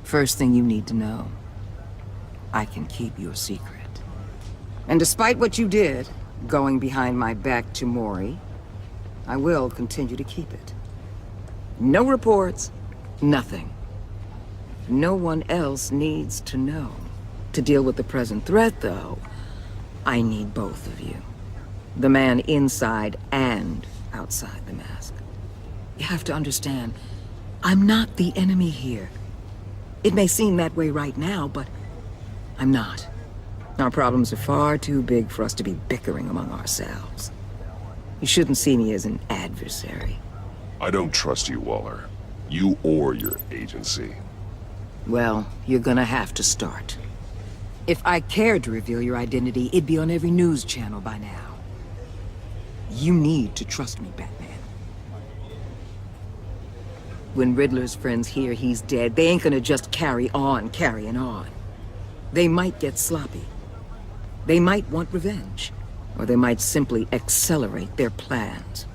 First thing you need to know, I can keep your secret. And despite what you did, going behind my back to Mori, I will continue to keep it. No reports, nothing. No one else needs to know. To deal with the present threat, though, I need both of you. The man inside and outside the mask. You have to understand, I'm not the enemy here. It may seem that way right now, but I'm not. Our problems are far too big for us to be bickering among ourselves. You shouldn't see me as an adversary. I don't trust you, Waller. You or your agency. Well, you're gonna have to start. If I cared to reveal your identity, it'd be on every news channel by now. You need to trust me, Batman. When Riddler's friends hear he's dead, they ain't gonna just carry on carrying on. They might get sloppy. They might want revenge. Or they might simply accelerate their plans.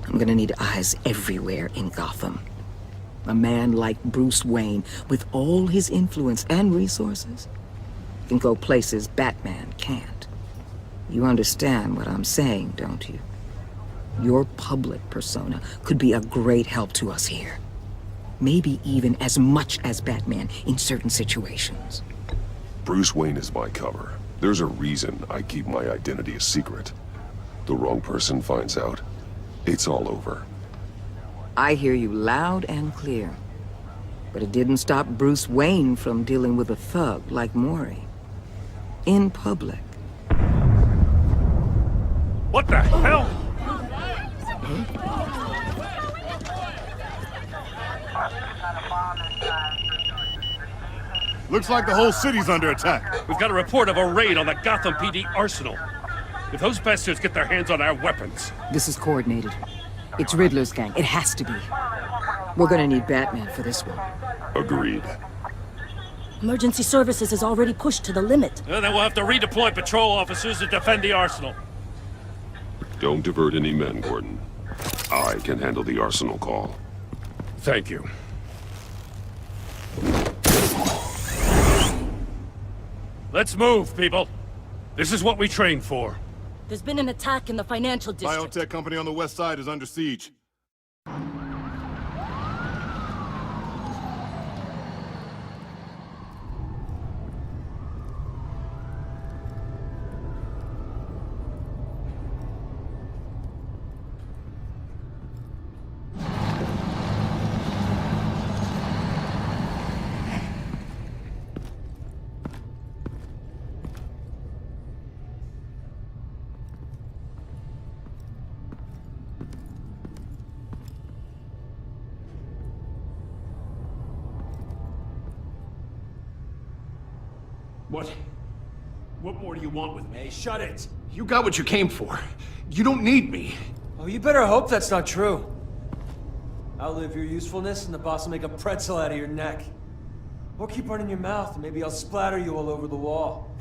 I'm gonna need eyes everywhere in Gotham. A man like Bruce Wayne, with all his influence and resources, can go places Batman can't. You understand what I'm saying, don't you? Your public persona could be a great help to us here. Maybe even as much as Batman in certain situations. Bruce Wayne is my cover. There's a reason I keep my identity a secret. The wrong person finds out, it's all over. I hear you loud and clear. But it didn't stop Bruce Wayne from dealing with a thug like Mori. In public. What the hell? Looks like the whole city's under attack. We've got a report of a raid on the Gotham PD arsenal. If those bastards get their hands on our weapons... This is coordinated. It's Riddler's gang. It has to be. We're gonna need Batman for this one. Agreed. Emergency services is already pushed to the limit. Then we'll have to redeploy patrol officers to defend the arsenal. Don't divert any men, Gordon. I can handle the arsenal call. Thank you. Let's move, people. This is what we trained for. There's been an attack in the financial district. Biotech company on the west side is under siege. What more do you want with me? Hey, shut it! You got what you came for. You don't need me. Oh, you better hope that's not true. Outlive your usefulness and the boss will make a pretzel out of your neck. Or keep running your mouth and maybe I'll splatter you all over the wall.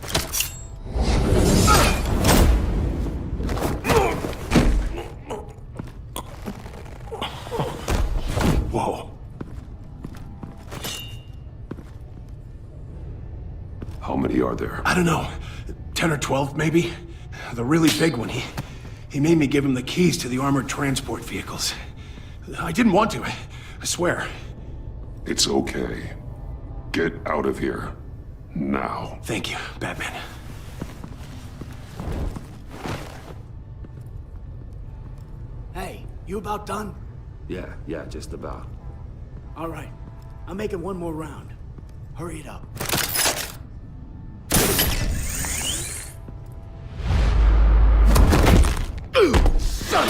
Whoa. How many are there? I don't know. 10 or 12, maybe? The really big one, he made me give him the keys to the armored transport vehicles. I didn't want to, I swear. It's okay. Get out of here. Now. Thank you, Batman. Hey, you about done? Yeah, just about. All right. I'm making one more round. Hurry it up. Son!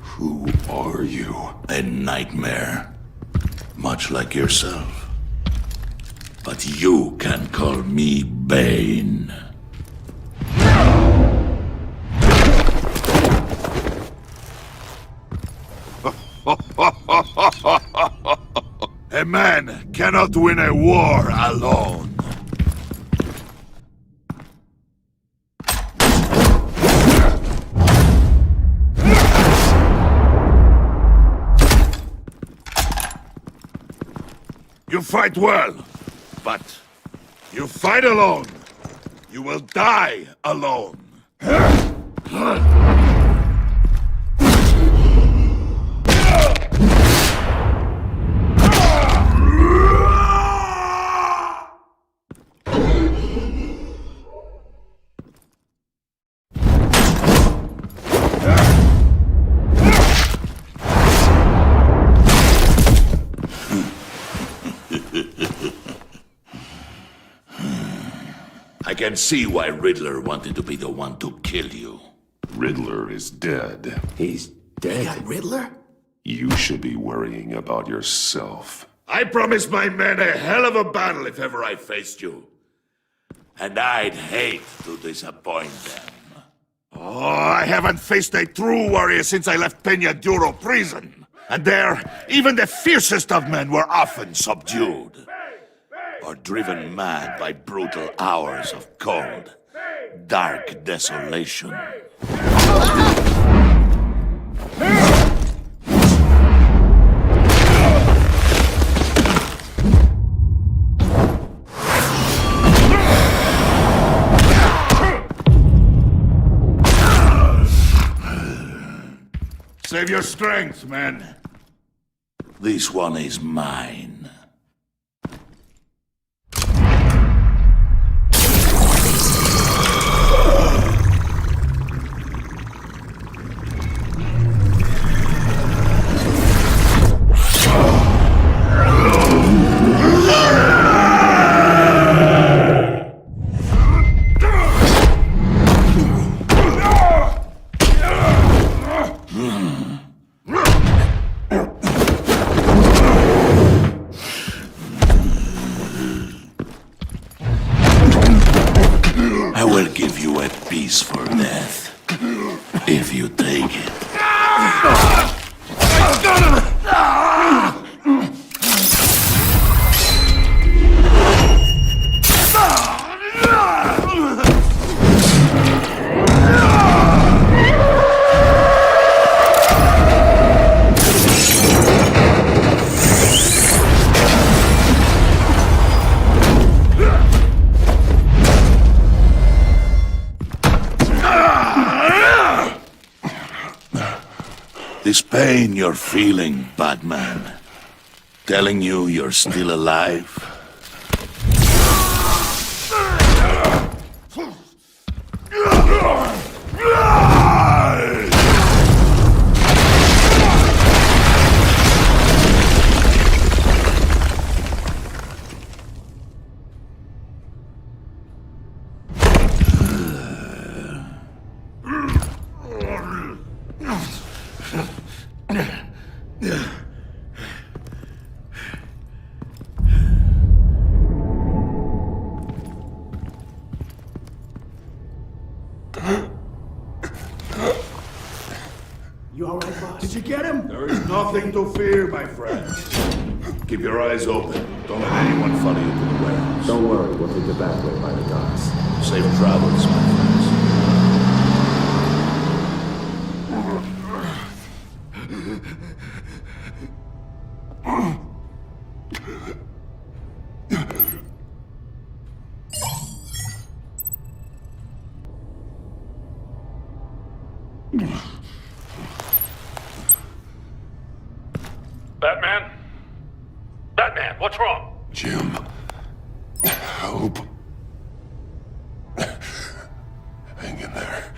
Who are you? A nightmare. Much like yourself. But you can call me Bane. A man cannot win a war alone. You fight well, but you fight alone. You will die alone. I can see why Riddler wanted to be the one to kill you. Riddler is dead. He's dead. Riddler? You should be worrying about yourself. I promised my men a hell of a battle if ever I faced you. And I'd hate to disappoint them. Oh, I haven't faced a true warrior since I left Peña Duro prison. And there, even the fiercest of men were often subdued. Or driven mad by brutal hours of cold, dark desolation. Save your strength, men. This one is mine. I will give you a piece for death, if you take it. This pain you're feeling, Batman, telling you you're still alive? You all right, boss? Did you get him? There is nothing to fear, my friend. Keep your eyes open. Don't let anyone follow you to the warehouse. Don't worry, we'll take the back way by the docks. Safe travels, my friends. Batman? Batman, what's wrong? Jim, help. Hang in there.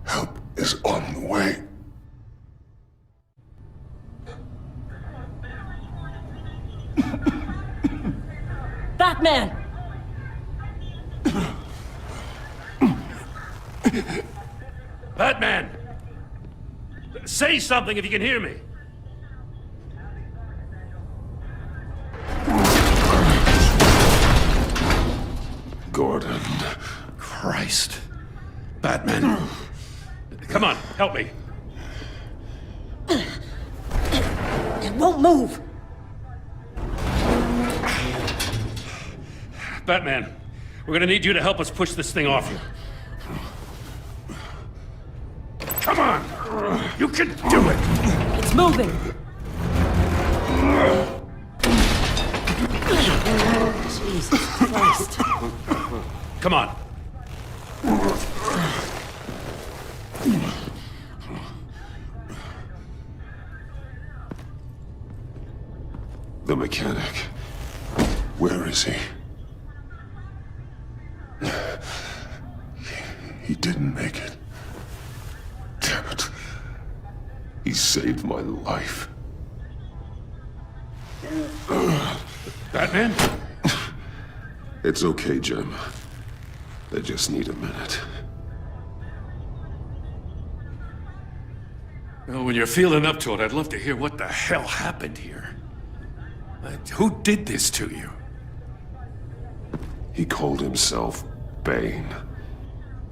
Help is on the way. Batman! Batman! Say something if you can hear me. Gordon. Christ. Batman. Come on, help me. It won't move. Batman, we're gonna need you to help us push this thing off you. Come on! You can do it! It's moving! Jesus Christ. Come on. The mechanic. Where is he? He didn't make it. Damn it. He saved my life. Batman? It's okay, Jim. I just need a minute. Well, when you're feeling up to it, I'd love to hear what the hell happened here. Who did this to you? He called himself Bane.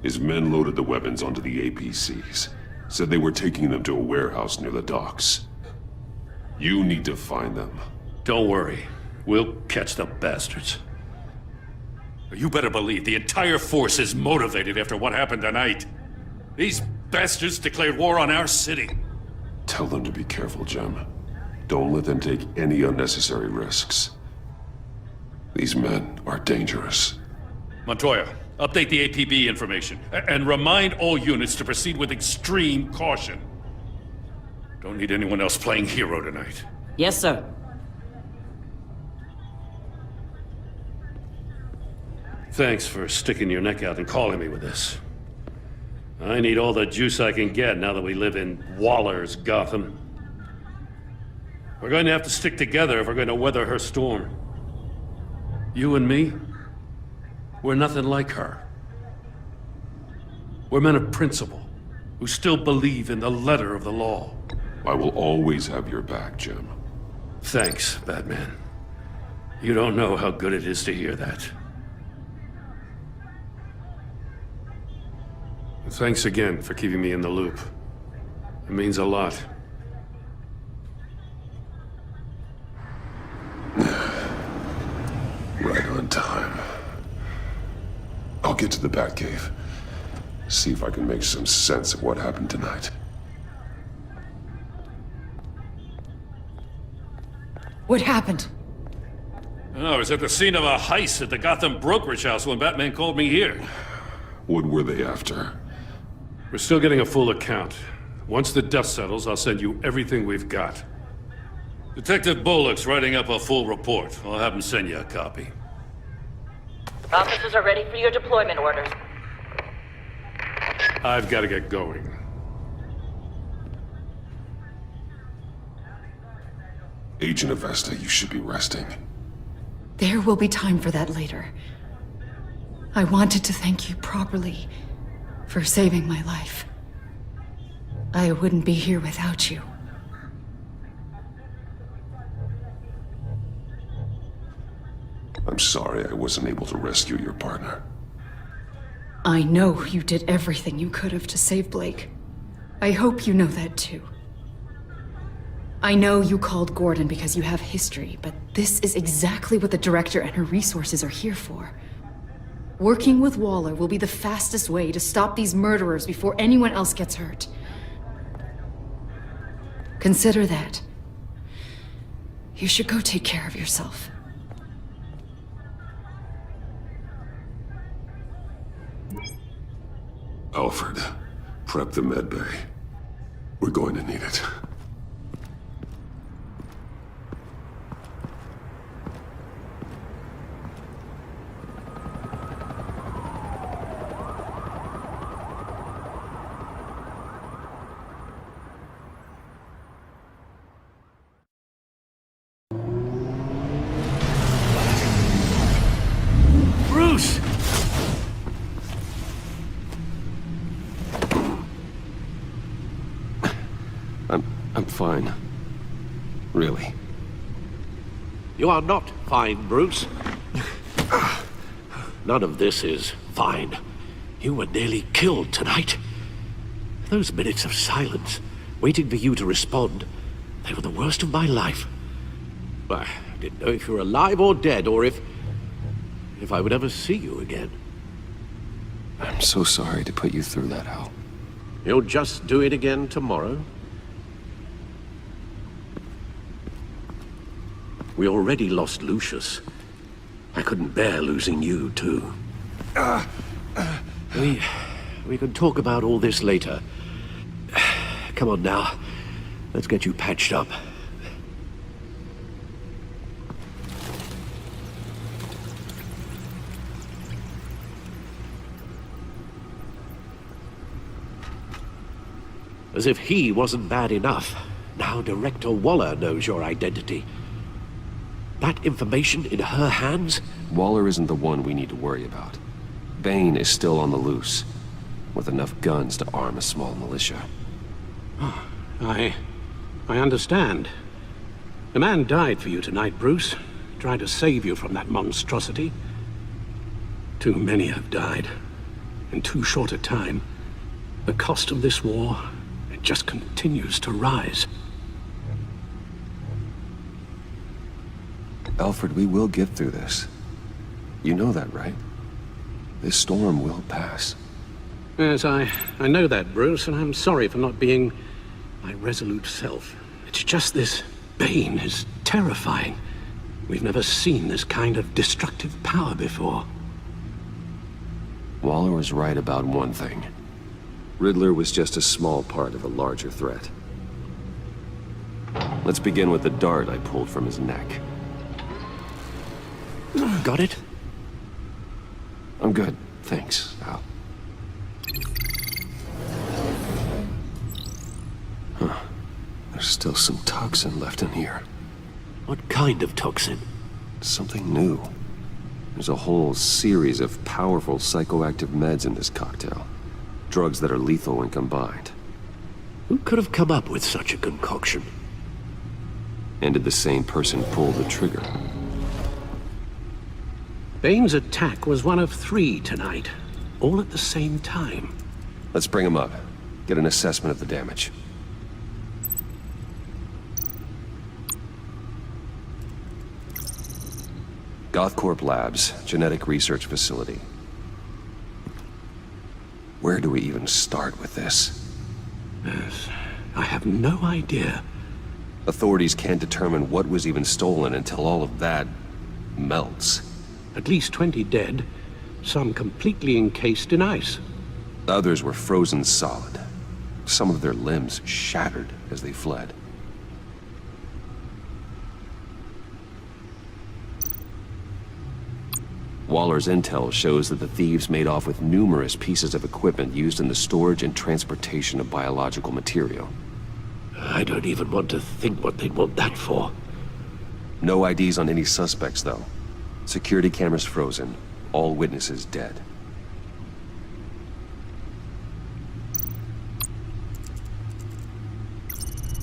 His men loaded the weapons onto the APCs. Said they were taking them to a warehouse near the docks. You need to find them. Don't worry. We'll catch the bastards. You better believe the entire force is motivated after what happened tonight. These bastards declared war on our city. Tell them to be careful, Jim. Don't let them take any unnecessary risks. These men are dangerous. Montoya, update the APB information, and remind all units to proceed with extreme caution. Don't need anyone else playing hero tonight. Yes, sir. Thanks for sticking your neck out and calling me with this. I need all the juice I can get now that we live in Waller's Gotham. We're going to have to stick together if we're going to weather her storm. You and me, we're nothing like her. We're men of principle, who still believe in the letter of the law. I will always have your back, Jim. Thanks, Batman. You don't know how good it is to hear that. Thanks again for keeping me in the loop. It means a lot. Right on time. I'll get to the Batcave. See if I can make some sense of what happened tonight. What happened? I was at the scene of a heist at the Gotham brokerage house when Batman called me here. What were they after? We're still getting a full account. Once the dust settles, I'll send you everything we've got. Detective Bullock's writing up a full report. I'll have him send you a copy. Officers are ready for your deployment orders. I've got to get going. Agent Avesta, you should be resting. There will be time for that later. I wanted to thank you properly for saving my life. I wouldn't be here without you. I'm sorry I wasn't able to rescue your partner. I know you did everything you could have to save Blake. I hope you know that too. I know you called Gordon because you have history, but this is exactly what the director and her resources are here for. Working with Waller will be the fastest way to stop these murderers before anyone else gets hurt. Consider that. You should go take care of yourself. Alfred, prep the med bay. We're going to need it. Bruce! I'm fine. Really. You are not fine, Bruce. None of this is fine. You were nearly killed tonight. Those minutes of silence, waiting for you to respond, they were the worst of my life. I didn't know if you were alive or dead, or if... if I would ever see you again. I'm so sorry to put you through that, Al. You'll just do it again tomorrow? We already lost Lucius. I couldn't bear losing you, too. We can talk about all this later. Come on now. Let's get you patched up. As if he wasn't bad enough, now Director Waller knows your identity. That information in her hands? Waller isn't the one we need to worry about. Bane is still on the loose, with enough guns to arm a small militia. Oh, I understand. The man died for you tonight, Bruce. Tried to save you from that monstrosity. Too many have died. In too short a time. The cost of this war, it just continues to rise. Alfred, we will get through this. You know that, right? This storm will pass. Yes, I know that, Bruce, and I'm sorry for not being my resolute self. It's just this Bane is terrifying. We've never seen this kind of destructive power before. Waller was right about one thing. Riddler was just a small part of a larger threat. Let's begin with the dart I pulled from his neck. Got it? I'm good, thanks, Al. Huh. There's still some toxin left in here. What kind of toxin? Something new. There's a whole series of powerful psychoactive meds in this cocktail. Drugs that are lethal when combined. Who could have come up with such a concoction? And did the same person pull the trigger? Bane's attack was one of 3 tonight, all at the same time. Let's bring him up. Get an assessment of the damage. Gothcorp Labs, genetic research facility. Where do we even start with this? Yes, I have no idea. Authorities can't determine what was even stolen until all of that melts. At least 20 dead, some completely encased in ice. Others were frozen solid. Some of their limbs shattered as they fled. Waller's intel shows that the thieves made off with numerous pieces of equipment used in the storage and transportation of biological material. I don't even want to think what they'd want that for. No IDs on any suspects, though. Security cameras frozen. All witnesses dead.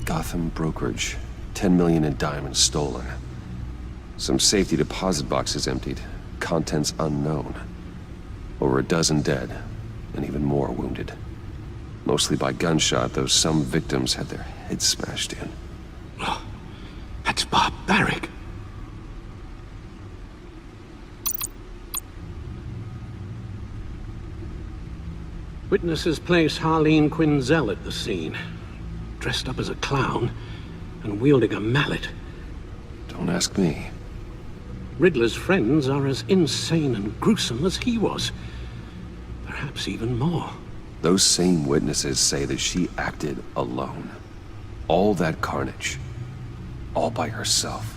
Gotham brokerage. 10 million in diamonds stolen. Some safety deposit boxes emptied. Contents unknown. Over a dozen dead, and even more wounded. Mostly by gunshot, though some victims had their heads smashed in. Oh, that's barbaric. Witnesses place Harleen Quinzel at the scene, dressed up as a clown and wielding a mallet. Don't ask me. Riddler's friends are as insane and gruesome as he was. Perhaps even more. Those same witnesses say that she acted alone. All that carnage. All by herself.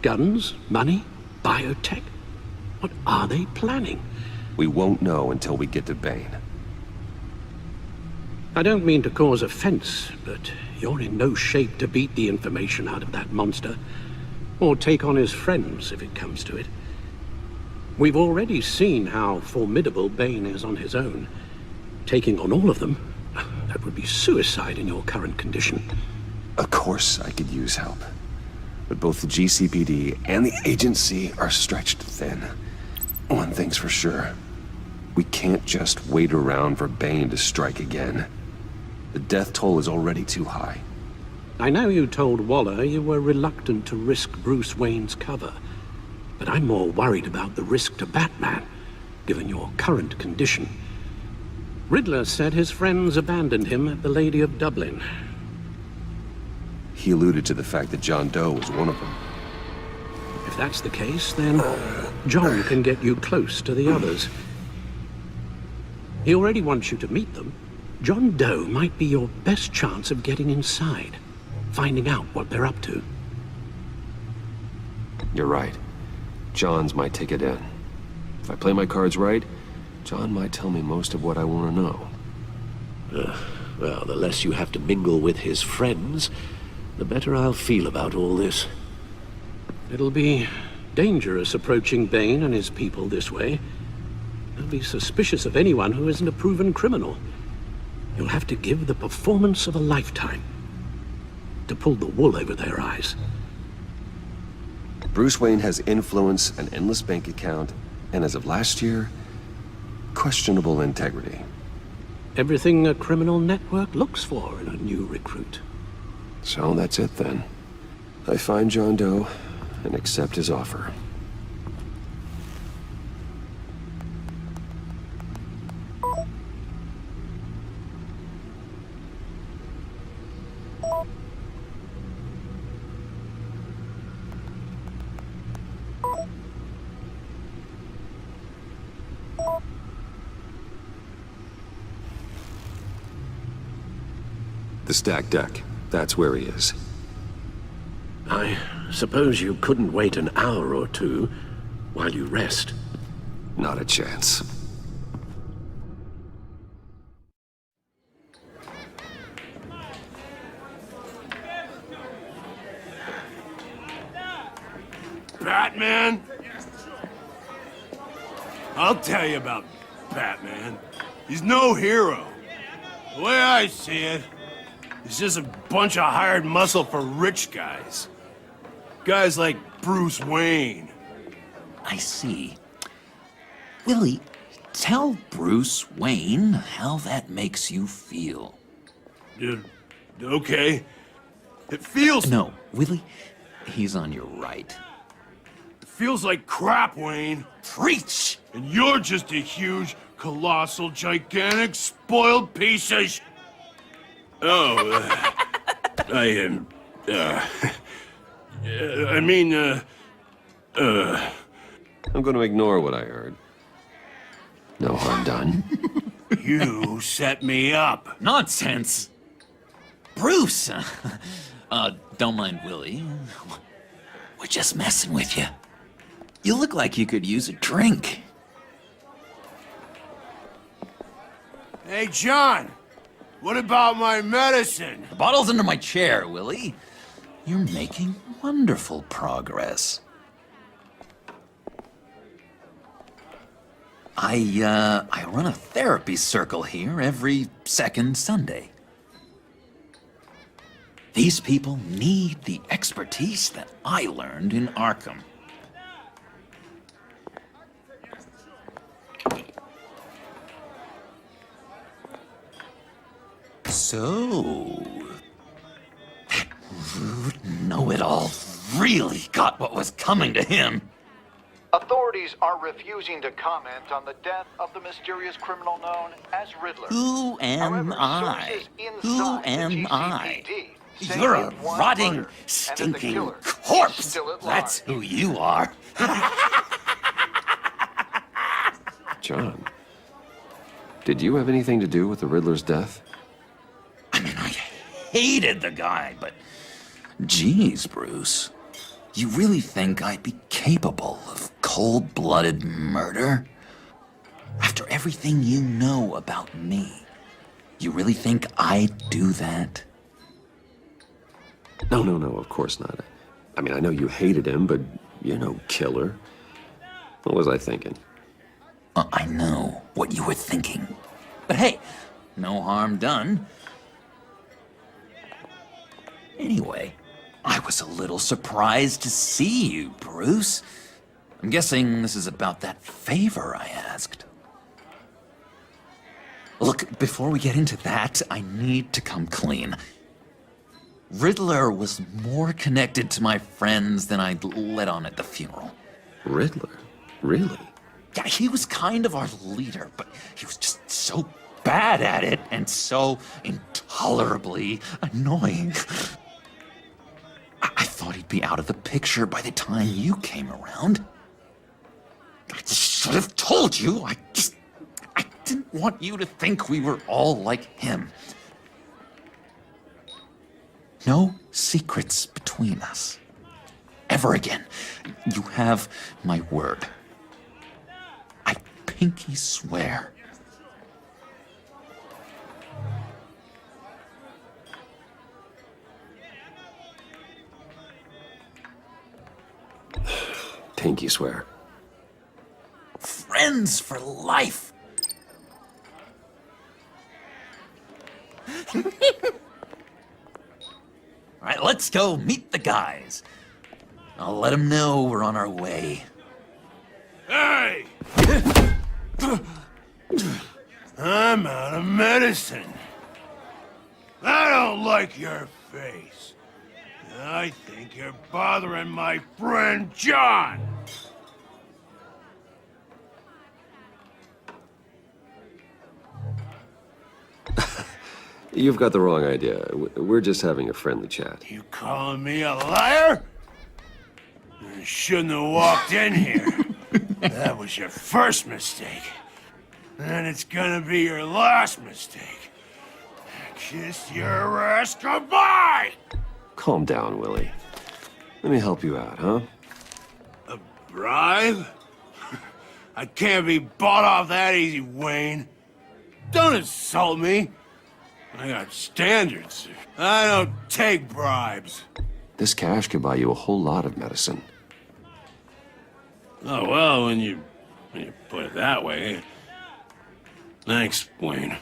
Guns? Money? Biotech? What are they planning? We won't know until we get to Bane. I don't mean to cause offense, but you're in no shape to beat the information out of that monster, or take on his friends if it comes to it. We've already seen how formidable Bane is on his own. Taking on all of them, that would be suicide in your current condition. Of course I could use help. But both the GCPD and the agency are stretched thin. One thing's for sure. We can't just wait around for Bane to strike again. The death toll is already too high. I know you told Waller you were reluctant to risk Bruce Wayne's cover, but I'm more worried about the risk to Batman, given your current condition. Riddler said his friends abandoned him at the Lady of Dublin. He alluded to the fact that John Doe was one of them. If that's the case, then John can get you close to the others. He already wants you to meet them. John Doe might be your best chance of getting inside, finding out what they're up to. You're right. John's my ticket in. If I play my cards right, John might tell me most of what I want to know. Well, the less you have to mingle with his friends, the better I'll feel about all this. It'll be dangerous approaching Bane and his people this way. They'll be suspicious of anyone who isn't a proven criminal. You'll have to give the performance of a lifetime to pull the wool over their eyes. Bruce Wayne has influence, an endless bank account, and as of last year, questionable integrity. Everything a criminal network looks for in a new recruit. So that's it then. I find John Doe and accept his offer. The stacked deck. That's where he is. I suppose you couldn't wait an hour or two while you rest. Not a chance. Batman? I'll tell you about Batman. He's no hero. The way I see it, he's just a bunch of hired muscle for rich guys. Guys like Bruce Wayne. I see. Willie, tell Bruce Wayne how that makes you feel. Okay. It feels... No, Willie, he's on your right. It feels like crap, Wayne. Preach! And you're just a huge, colossal, gigantic, spoiled piece of I'm gonna ignore what I heard. No harm done. You set me up. Nonsense! Bruce! Don't mind Willie. We're just messing with you. You look like you could use a drink. Hey, John! What about my medicine? The bottle's under my chair, Willie. You're making wonderful progress. I run a therapy circle here every second Sunday. These people need the expertise that I learned in Arkham. So, that rude know-it-all really got what was coming to him. Authorities are refusing to comment on the death of the mysterious criminal known as Riddler. Who am I? Who am I? You're a rotting, stinking corpse! That's who you are. John, did you have anything to do with the Riddler's death? I hated the guy, but geez, Bruce. You really think I'd be capable of cold-blooded murder? After everything you know about me, you really think I'd do that? No, of course not. I mean, I know you hated him, but you're no killer. What was I thinking? I know what you were thinking. But hey, no harm done. Anyway, I was a little surprised to see you, Bruce. I'm guessing this is about that favor I asked. Look, before we get into that, I need to come clean. Riddler was more connected to my friends than I'd let on at the funeral. Riddler? Really? Yeah, he was kind of our leader, but he was just so bad at it and so intolerably annoying. I thought he'd be out of the picture by the time you came around. I just should have told you. I didn't want you to think we were all like him. No secrets between us. Ever again. You have my word. I pinky swear. Pinky swear. Friends for life. All right, let's go meet the guys. I'll let them know we're on our way. Hey! I'm out of medicine. I don't like your face. I think you're bothering my friend John. You've got the wrong idea. We're just having a friendly chat. You calling me a liar? You shouldn't have walked in here. That was your first mistake. And it's gonna be your last mistake. Kiss your ass goodbye! Calm down, Willie. Let me help you out, huh? A bribe? I can't be bought off that easy, Wayne. Don't insult me. I got standards. I don't take bribes. This cash could buy you a whole lot of medicine. Oh, well, when you put it that way. Thanks, Wayne.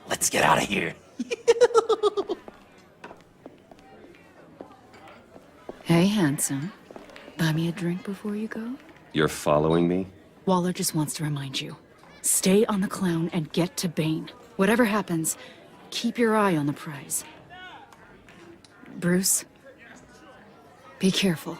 Let's get out of here. Hey, handsome. Buy me a drink before you go? You're following me? Waller just wants to remind you. Stay on the clown and get to Bane. Whatever happens, keep your eye on the prize. Bruce, be careful.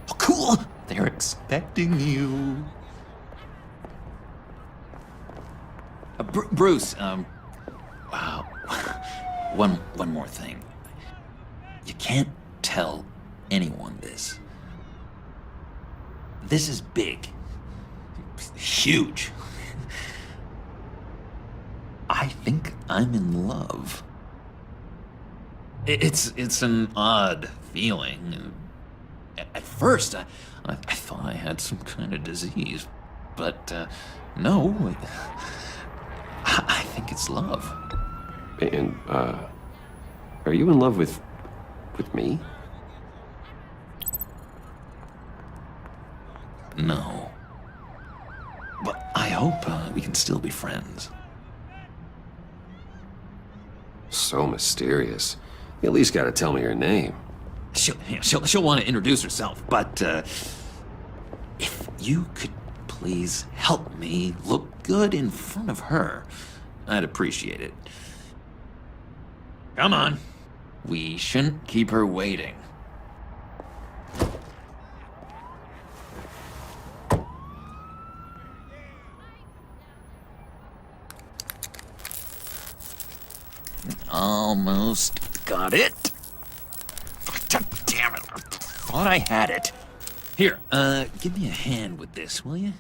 Oh, cool! They're expecting you. Bruce, wow. One more thing. You can't tell anyone this. This is big. Huge. I think I'm in love. It's an odd feeling. At first, I thought I had some kind of disease, but no. I think it's love. And, are you in love with me? No. But I hope we can still be friends. So mysterious. You at least gotta tell me your name. She'll want to introduce herself, but if you could please help me look good in front of her, I'd appreciate it. Come on. We shouldn't keep her waiting. Almost got it. Damn it. I thought I had it. Here, give me a hand with this, will you?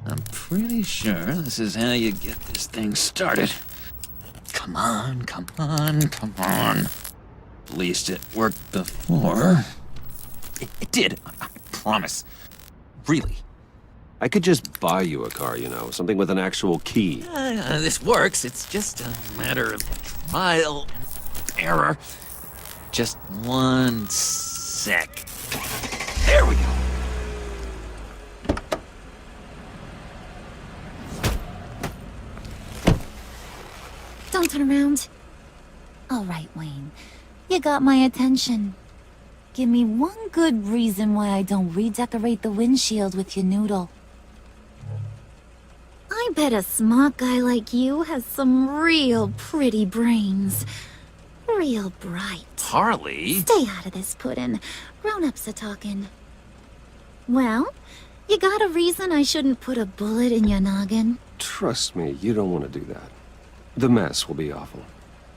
I'm pretty sure this is how you get this thing started. Come on, come on, come on. At least it worked before. It did, I promise. Really. I could just buy you a car, you know, something with an actual key. This works. It's just a matter of trial and error. Just 1 sec. There we go. Don't turn around. All right, Wayne. You got my attention. Give me one good reason why I don't redecorate the windshield with your noodle. I bet a smart guy like you has some real pretty brains. Real bright. Harley? Stay out of this, Puddin'. Grown-ups are talking. Well, you got a reason I shouldn't put a bullet in your noggin? Trust me, you don't want to do that. The mess will be awful.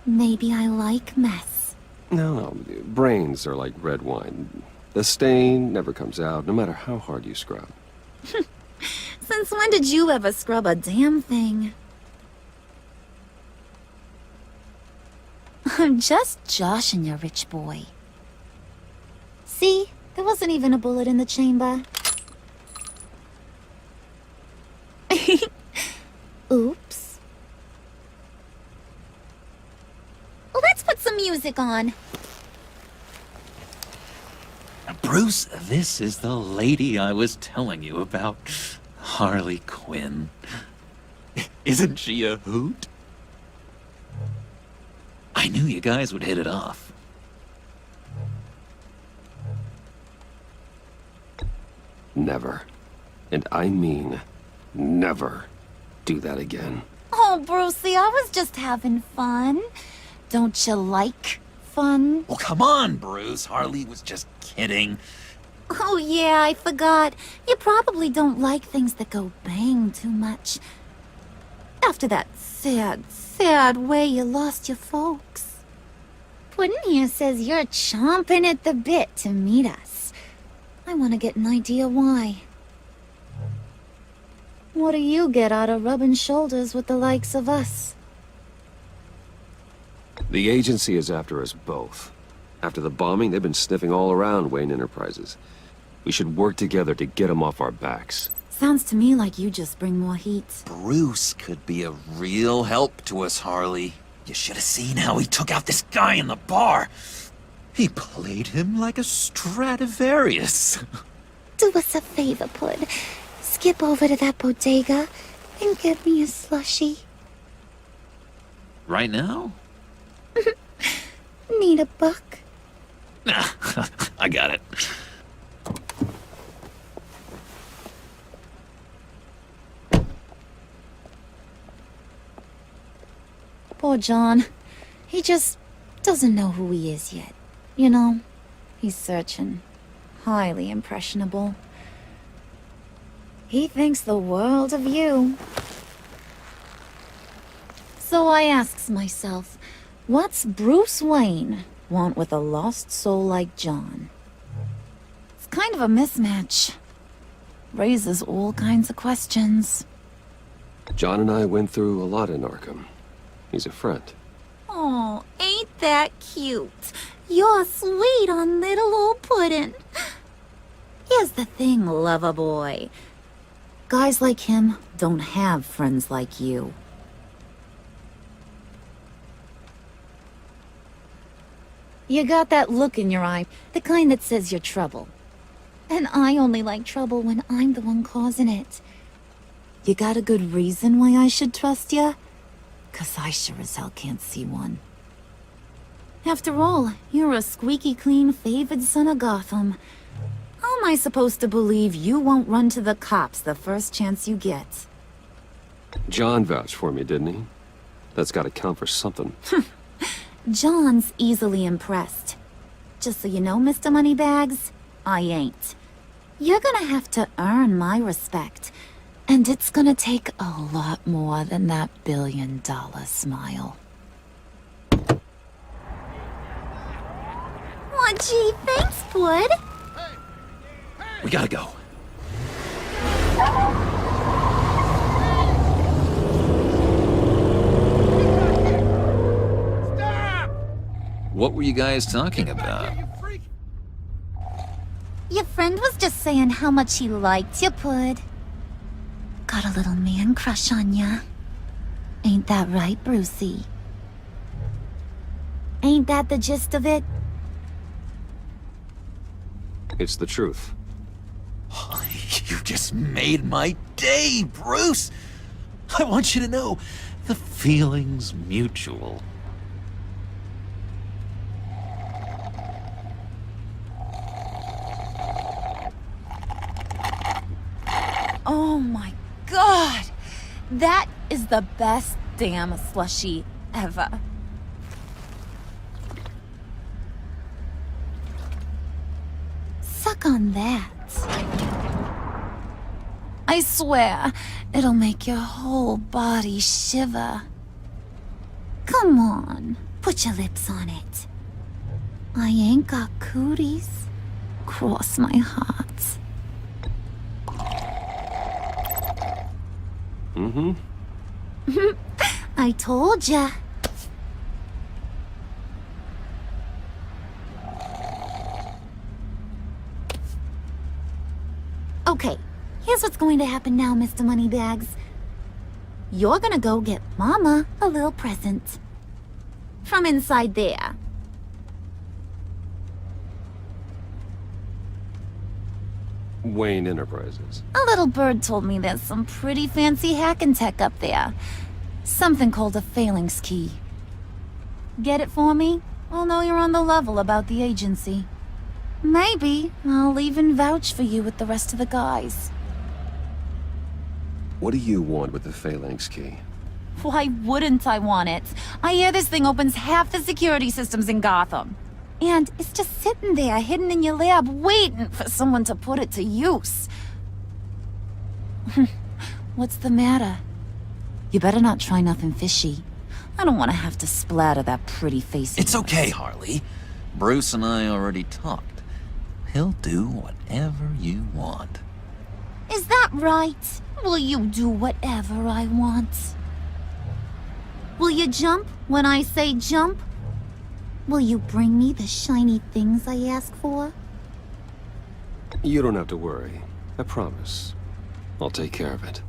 Maybe I like mess. No, brains are like red wine. The stain never comes out, no matter how hard you scrub. Since when did you ever scrub a damn thing? I'm just joshing you, rich boy. See? There wasn't even a bullet in the chamber. Oops. Let's put some music on. Bruce, this is the lady I was telling you about. Harley Quinn. Isn't she a hoot? I knew you guys would hit it off. Never. And I mean, never do that again. Oh, Brucey, I was just having fun. Don't you like fun? Well, come on, Bruce. Harley was just kidding. Oh, yeah, I forgot. You probably don't like things that go bang too much. After that sad way you lost your folks. Puddin' here says you're chomping at the bit to meet us. I want to get an idea why. What do you get out of rubbing shoulders with the likes of us? The agency is after us both. After the bombing, they've been sniffing all around Wayne Enterprises. We should work together to get them off our backs. Sounds to me like you just bring more heat. Bruce could be a real help to us, Harley. You should have seen how he took out this guy in the bar. He played him like a Stradivarius. Do us a favor, Pud. Skip over to that bodega and get me a slushie. Right now? Need a buck? I got it. Poor John. He just doesn't know who he is yet. You know, he's searching. Highly impressionable. He thinks the world of you. So I asks myself, what's Bruce Wayne want with a lost soul like John? It's kind of a mismatch. Raises all kinds of questions. John and I went through a lot in Arkham. He's a friend. Oh, ain't that cute? You're sweet on little old Puddin'. Here's the thing, lover boy. Guys like him don't have friends like you. You got that look in your eye, the kind that says you're trouble. And I only like trouble when I'm the one causing it. You got a good reason why I should trust you? 'Cause I sure as hell can't see one. After all, you're a squeaky clean favored son of Gotham. How am I supposed to believe you won't run to the cops the first chance you get? John vouched for me, didn't he? That's gotta count for something. John's easily impressed. Just so you know, Mr. Moneybags, I ain't. You're gonna have to earn my respect. And it's gonna take a lot more than that $1 billion smile. Gee, thanks, bud. We gotta go. What were you guys talking about? Your friend was just saying how much he liked you, Pud. Got a little man crush on ya. Ain't that right, Brucey? Ain't that the gist of it? It's the truth. You just made my day, Bruce! I want you to know, the feeling's mutual. Oh my god! That is the best damn slushie ever. Suck on that. I swear, it'll make your whole body shiver. Come on, put your lips on it. I ain't got cooties. Cross my heart. Mm-hmm. I told ya. Okay, here's what's going to happen now, Mr. Moneybags. You're gonna go get Mama a little present. From inside there. Wayne Enterprises. A little bird told me there's some pretty fancy hacking tech up there. Something called a phalanx key. Get it for me? I'll know you're on the level about the agency. Maybe I'll even vouch for you with the rest of the guys. What do you want with the phalanx key? Why wouldn't I want it? I hear this thing opens half the security systems in Gotham. And it's just sitting there, hidden in your lab, waiting for someone to put it to use. What's the matter? You better not try nothing fishy. I don't want to have to splatter that pretty face. It's okay, Harley. Bruce and I already talked. He'll do whatever you want. Is that right? Will you do whatever I want? Will you jump when I say jump? Will you bring me the shiny things I ask for? You don't have to worry. I promise. I'll take care of it.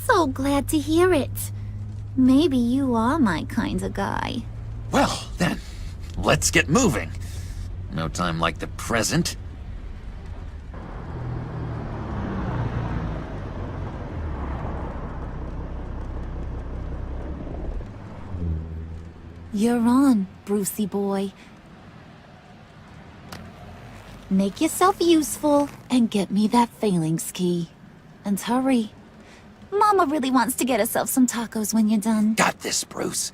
So glad to hear it. Maybe you are my kind of guy. Well, then, let's get moving. No time like the present. You're on, Brucey boy. Make yourself useful and get me that phalanx key. And hurry. Mama really wants to get herself some tacos when you're done. Got this, Bruce.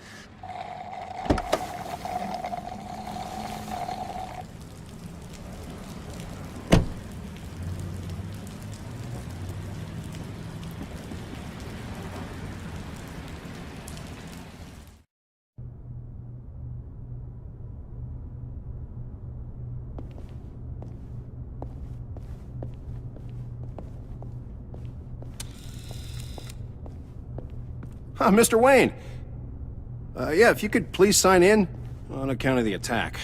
Mr. Wayne. Yeah, if you could please sign in on account of the attack.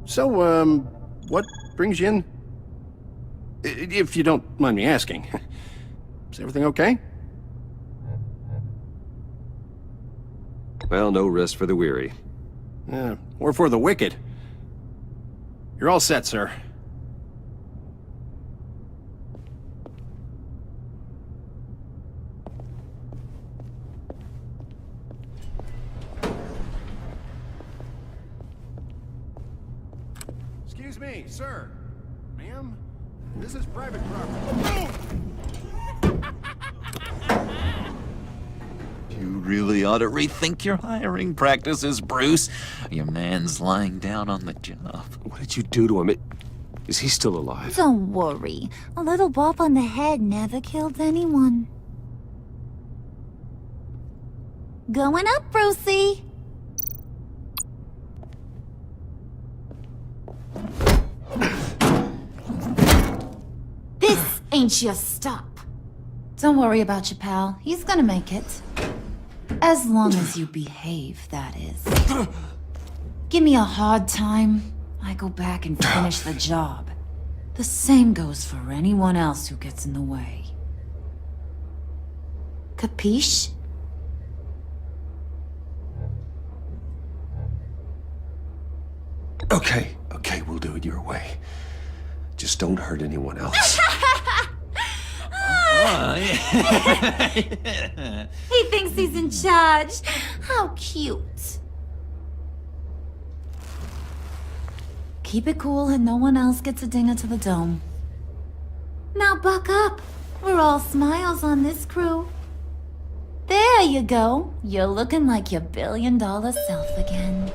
So, what brings you in? If you don't mind me asking. Is everything okay? Well, no rest for the weary. Or for the wicked. You're all set, sir. Excuse me, sir. Ma'am, this is private property. You really ought to rethink your hiring practices, Bruce. Your man's lying down on the job. What did you do to him? Is he still alive? Don't worry. A little bop on the head never killed anyone. Going up, Brucey. This ain't your stop. Don't worry about your pal. He's gonna make it. As long as you behave, that is. Give me a hard time, I go back and finish the job. The same goes for anyone else who gets in the way. Capiche? Okay, we'll do it your way. Just don't hurt anyone else. He thinks he's in charge. How cute. Keep it cool and no one else gets a dinger to the dome. Now buck up. We're all smiles on this crew. There you go. You're looking like your billion-dollar self again.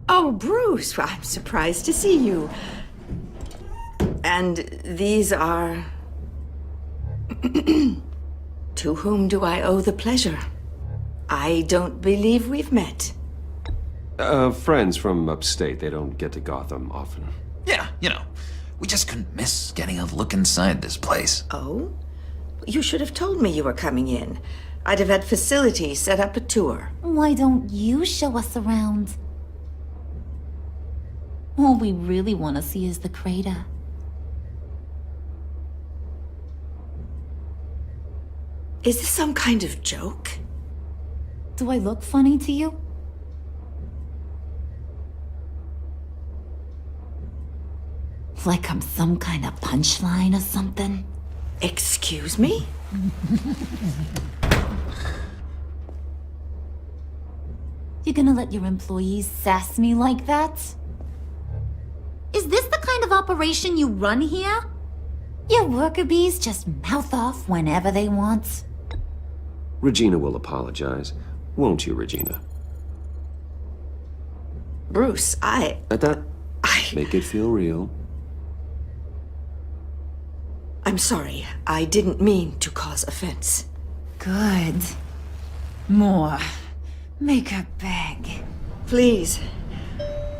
Oh, Bruce, I'm surprised to see you. And these are... To whom do I owe the pleasure? I don't believe we've met. Friends from upstate. They don't get to Gotham often. Yeah, we just couldn't miss getting a look inside this place. Oh? You should have told me you were coming in. I'd have had facilities set up a tour. Why don't you show us around? All we really want to see is the crater. Is this some kind of joke? Do I look funny to you? Like I'm some kind of punchline or something? Excuse me? You gonna let your employees sass me like that? Is this the kind of operation you run here? Your worker bees just mouth off whenever they want. Regina will apologize. Won't you, Regina? Bruce, Make it feel real. I'm sorry. I didn't mean to cause offense. Good. More. Make her beg. Please.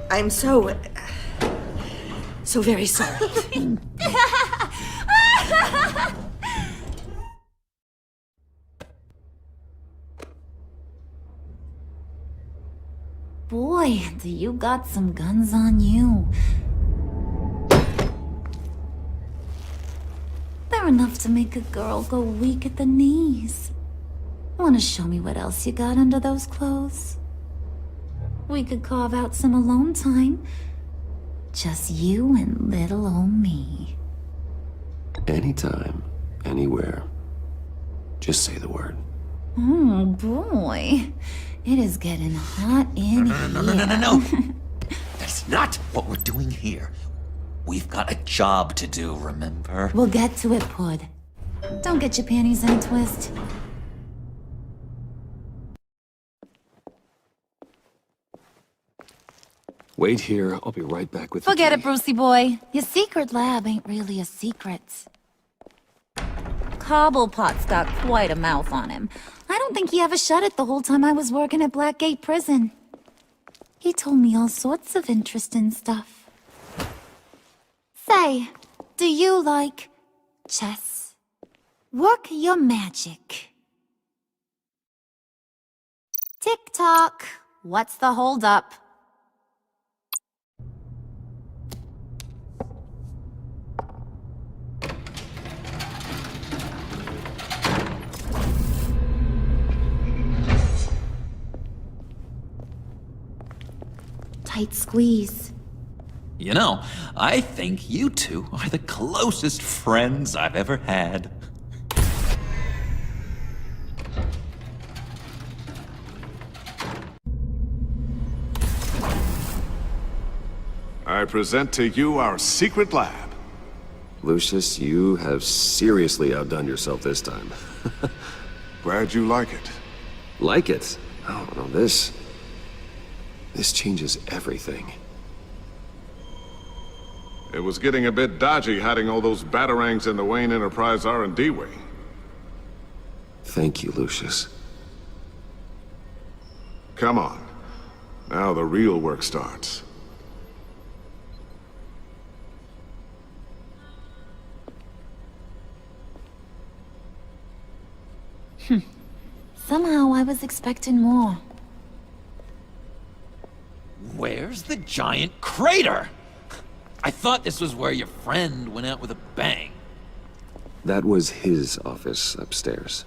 I'm so very sorry. Boy, do you got some guns on you. They're enough to make a girl go weak at the knees. Wanna show me what else you got under those clothes? We could carve out some alone time. Just you and little old me. Anytime, anywhere. Just say the word. Oh boy. It is getting hot in here. No. That's not what we're doing here. We've got a job to do, remember? We'll get to it, Pud. Don't get your panties in a twist. Wait here. I'll be right back with Forget it, Brucey boy. Your secret lab ain't really a secret. Cobblepot's got quite a mouth on him. I don't think he ever shut it the whole time I was working at Blackgate Prison. He told me all sorts of interesting stuff. Say, do you like chess? Work your magic. Tick-tock. What's the holdup? Tight squeeze. I think you two are the closest friends I've ever had. I present to you our secret lab. Lucius, you have seriously outdone yourself this time. Glad you like it. Like it? Oh, no, this changes everything. It was getting a bit dodgy hiding all those batarangs in the Wayne Enterprise R&D wing. Thank you, Lucius. Come on. Now the real work starts. Somehow I was expecting more. Where's the giant crater? I thought this was where your friend went out with a bang. That was his office upstairs.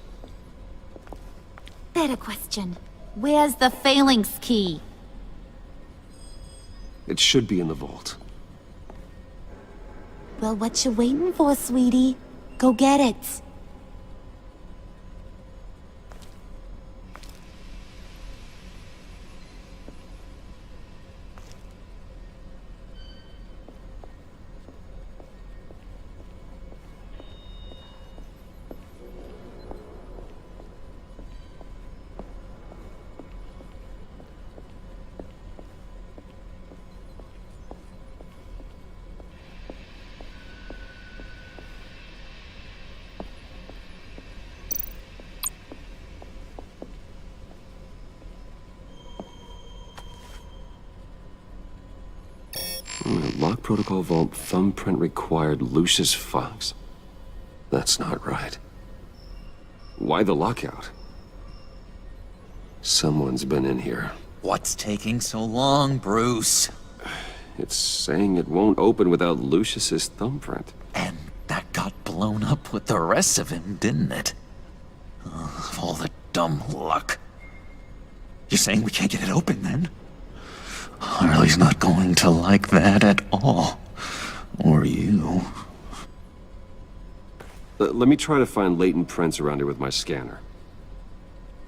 Better question. Where's the phalanx key? It should be in the vault. Well, what you waiting for, sweetie? Go get it. Lock protocol vault thumbprint required Lucius Fox. That's not right. Why the lockout? Someone's been in here. What's taking so long, Bruce? It's saying it won't open without Lucius's thumbprint. And that got blown up with the rest of him, didn't it? Of all the dumb luck. You're saying we can't get it open, then? Harley's not going to like that at all. Or you. Let me try to find latent prints around here with my scanner.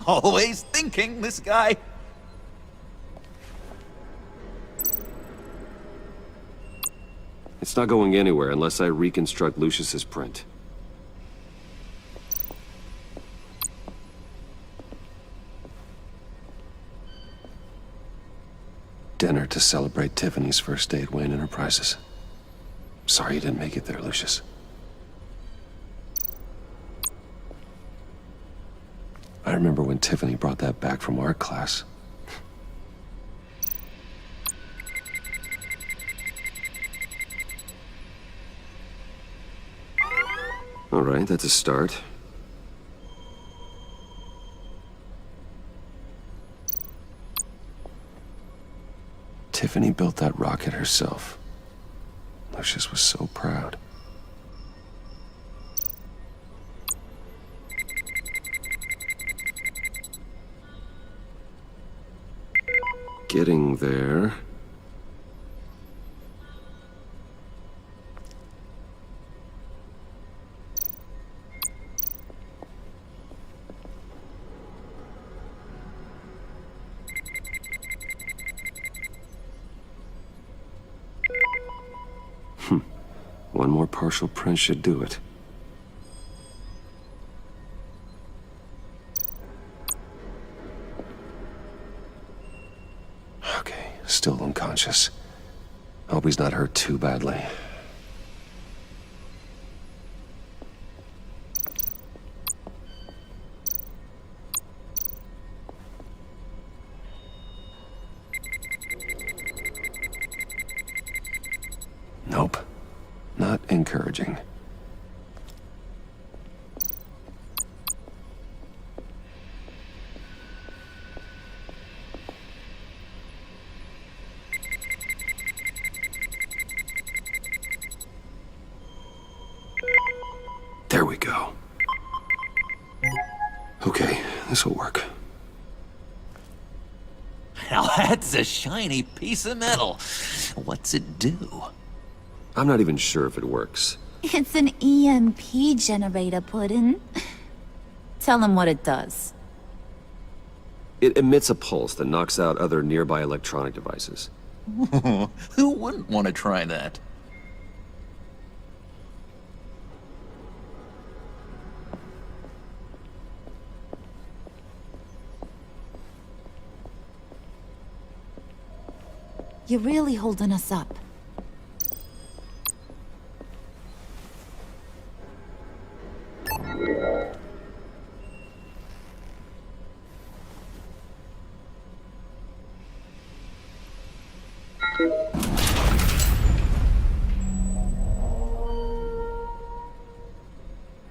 Always thinking, this guy. It's not going anywhere unless I reconstruct Lucius's print. Dinner to celebrate Tiffany's first day at Wayne Enterprises. Sorry you didn't make it there, Lucius. I remember when Tiffany brought that back from art class. All right, that's a start. Tiffany built that rocket herself. Lucius was so proud. Getting there. One more partial print should do it. Okay, still unconscious. Hope he's not hurt too badly. Nope. Not encouraging. There we go. Okay, this'll work. Now that's a shiny piece of metal. What's it do? I'm not even sure if it works. It's an EMP generator, Puddin'. Tell him what it does. It emits a pulse that knocks out other nearby electronic devices. Who wouldn't want to try that? You're really holding us up.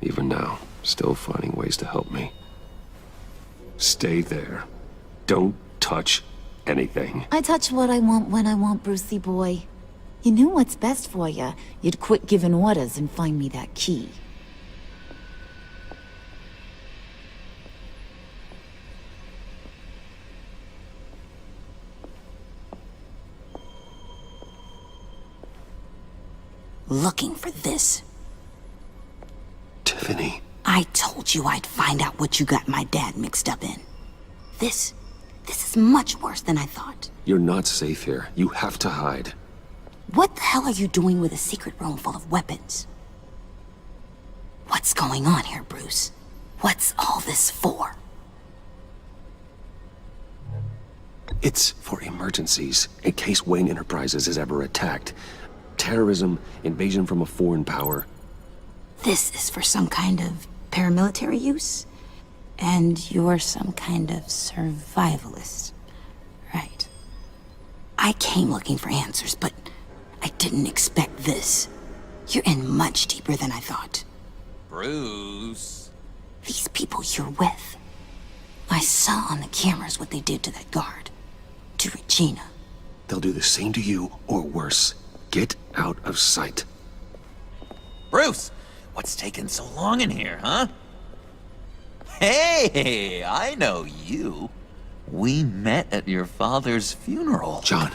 Even now, still finding ways to help me. Stay there. Don't touch anything. I touch what I want when I want, Brucey boy. You knew what's best for you. You'd quit giving orders and find me that key. Looking for this. Tiffany. I told you I'd find out what you got my dad mixed up in. This is much worse than I thought. You're not safe here. You have to hide. What the hell are you doing with a secret room full of weapons? What's going on here, Bruce? What's all this for? It's for emergencies, in case Wayne Enterprises is ever attacked. Terrorism, invasion from a foreign power. This is for some kind of paramilitary use? And you're some kind of survivalist. Right. I came looking for answers, but I didn't expect this. You're in much deeper than I thought. Bruce. These people you're with. I saw on the cameras what they did to that guard. To Regina. They'll do the same to you, or worse. Get out of sight. Bruce! What's taking so long in here, huh? Hey, I know you. We met at your father's funeral. John.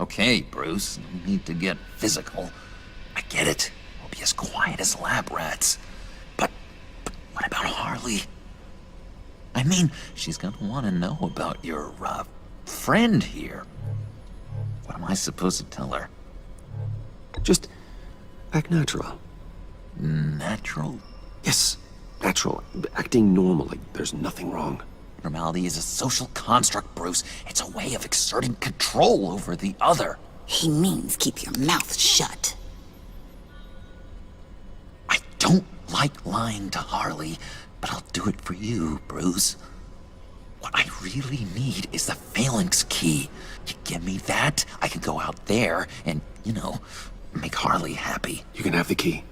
Okay, Bruce, no need to get physical. I get it. We'll be as quiet as lab rats. But what about Harley? I mean, she's gonna want to know about your, friend here. What am I supposed to tell her? Just act natural. Natural? Yes, natural. Acting normally. There's nothing wrong. Normality is a social construct, Bruce. It's a way of exerting control over the other. He means keep your mouth shut. I don't like lying to Harley, but I'll do it for you, Bruce. What I really need is the phalanx key. You give me that, I can go out there and, make Harley happy. You can have the key.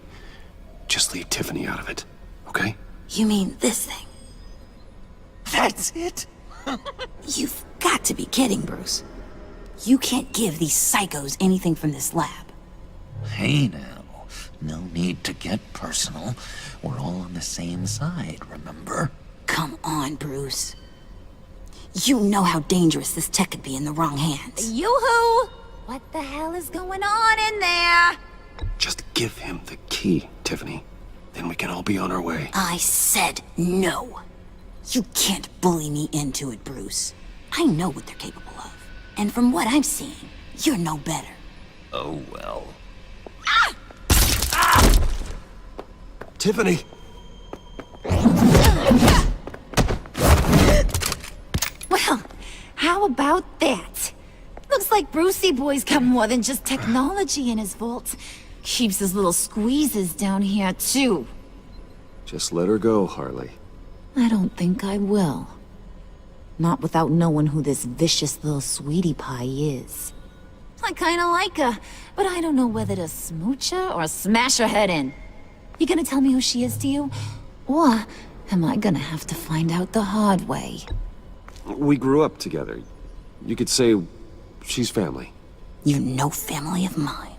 Just leave Tiffany out of it, okay? You mean this thing? That's it? You've got to be kidding, Bruce. You can't give these psychos anything from this lab. Hey now, no need to get personal. We're all on the same side, remember? Come on, Bruce. You know how dangerous this tech could be in the wrong hands. Yoo-hoo! What the hell is going on in there? Just give him the key, Tiffany. Then we can all be on our way. I said no. You can't bully me into it, Bruce. I know what they're capable of. And from what I'm seeing, you're no better. Oh, well. Ah! Ah! Tiffany! Well, how about that? Looks like Brucey Boy's got more than just technology in his vault. Keeps his little squeezes down here, too. Just let her go, Harley. I don't think I will. Not without knowing who this vicious little sweetie pie is. I kinda like her, but I don't know whether to smooch her or smash her head in. You gonna tell me who she is to you? Or am I gonna have to find out the hard way? We grew up together. You could say she's family. You're no family of mine.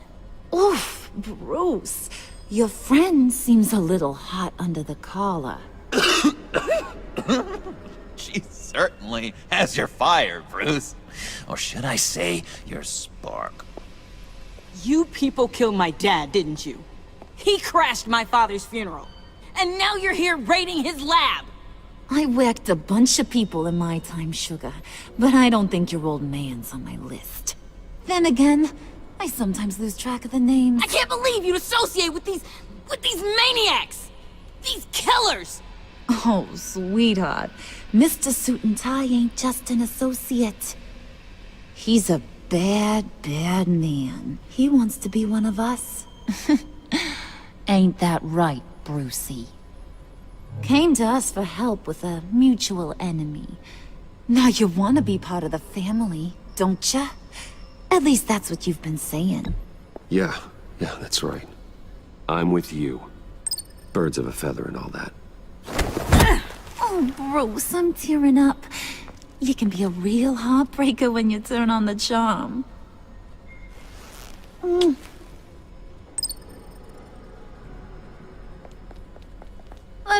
Oof, Bruce. Your friend seems a little hot under the collar. She certainly has your fire, Bruce. Or should I say, your spark. You people killed my dad, didn't you? He crashed my father's funeral. And now you're here raiding his lab! I whacked a bunch of people in my time, Sugar, but I don't think your old man's on my list. Then again, I sometimes lose track of the names. I can't believe you'd associate with these maniacs! These killers! Oh, sweetheart. Mr. Suit and Tie ain't just an associate. He's a bad, bad man. He wants to be one of us. Ain't that right, Brucey? Came to us for help with a mutual enemy. Now you want to be part of the family, don't ya? At least that's what you've been saying. Yeah, that's right. I'm with you. Birds of a feather and all that. Oh, Bruce, I'm tearing up. You can be a real heartbreaker when you turn on the charm. Let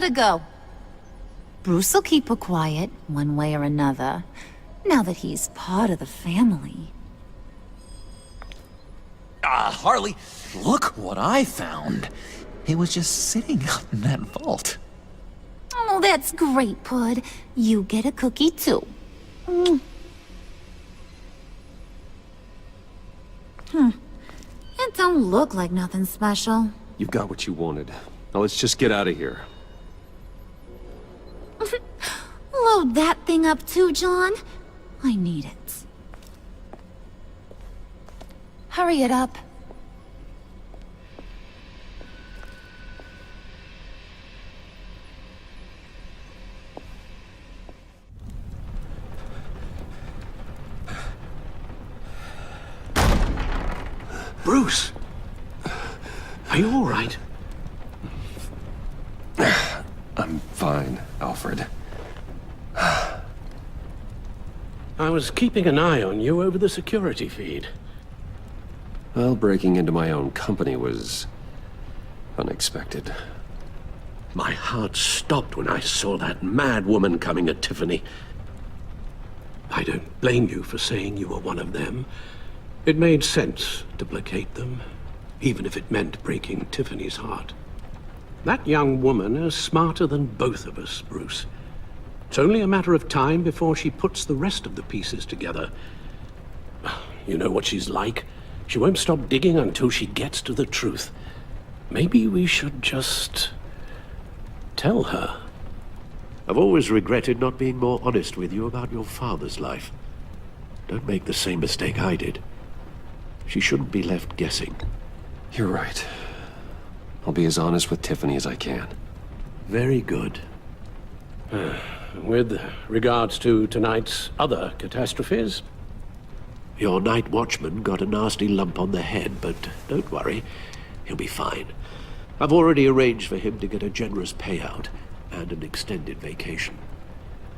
her go. Bruce will keep her quiet, one way or another, now that he's part of the family. Harley, look what I found. It was just sitting up in that vault. Oh, that's great, Pud. You get a cookie, too. It don't look like nothing special. You got what you wanted. Now let's just get out of here. Load that thing up too, John. I need it. Hurry it up. Bruce! Are you all right? I'm fine, Alfred. I was keeping an eye on you over the security feed. Well, breaking into my own company was unexpected. My heart stopped when I saw that mad woman coming at Tiffany. I don't blame you for saying you were one of them. It made sense to placate them, even if it meant breaking Tiffany's heart. That young woman is smarter than both of us, Bruce. It's only a matter of time before she puts the rest of the pieces together. You know what she's like. She won't stop digging until she gets to the truth. Maybe we should just tell her. I've always regretted not being more honest with you about your father's life. Don't make the same mistake I did. She shouldn't be left guessing. You're right. I'll be as honest with Tiffany as I can. Very good. With regards to tonight's other catastrophes? Your night watchman got a nasty lump on the head, but don't worry. He'll be fine. I've already arranged for him to get a generous payout and an extended vacation.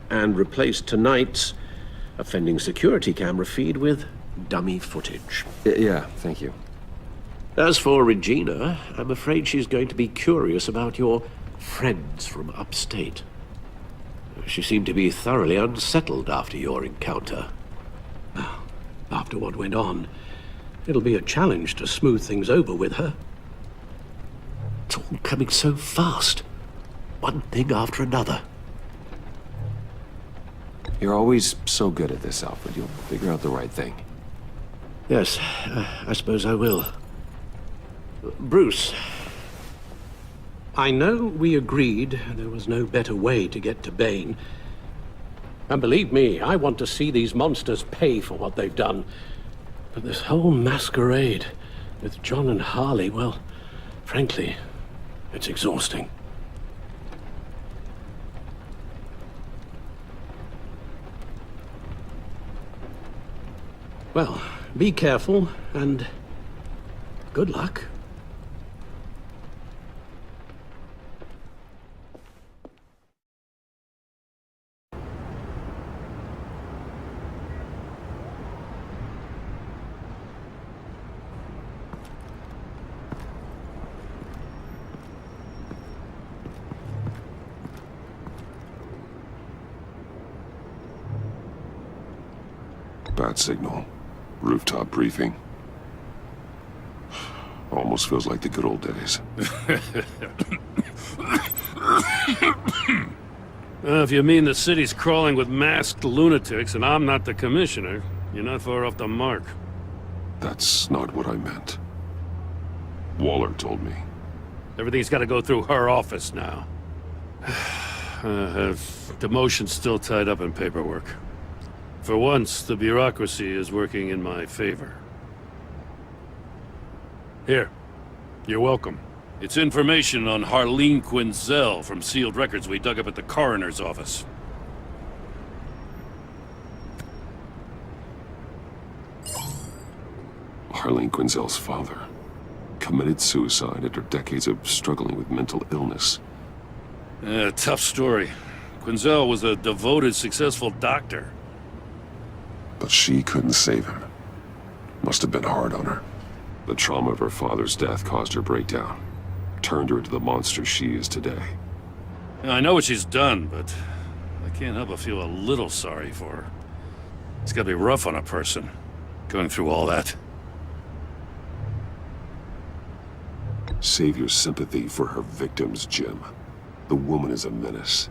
And replaced tonight's offending security camera feed with dummy footage. Yeah, thank you. As for Regina, I'm afraid she's going to be curious about your friends from upstate. She seemed to be thoroughly unsettled after your encounter. After what went on, it'll be a challenge to smooth things over with her. It's all coming so fast. One thing after another. You're always so good at this, Alfred. You'll figure out the right thing. Yes, I suppose I will. Bruce. I know we agreed there was no better way to get to Bane. And believe me, I want to see these monsters pay for what they've done. But this whole masquerade with John and Harley, well, frankly, it's exhausting. Well, be careful, and good luck. Bat signal. Rooftop briefing. Almost feels like the good old days. If you mean the city's crawling with masked lunatics and I'm not the commissioner, you're not far off the mark. That's not what I meant. Waller told me. Everything's got to go through her office now. Demotion's still tied up in paperwork. For once, the bureaucracy is working in my favor. Here. You're welcome. It's information on Harleen Quinzel from sealed records we dug up at the coroner's office. Harleen Quinzel's father. committed suicide after decades of struggling with mental illness. Tough story. Quinzel was a devoted, successful doctor. But she couldn't save him. Must have been hard on her. The trauma of her father's death caused her breakdown. Turned her into the monster she is today. I know what she's done, but I can't help but feel a little sorry for her. It's gotta be rough on a person, going through all that. Save your sympathy for her victims, Jim. The woman is a menace.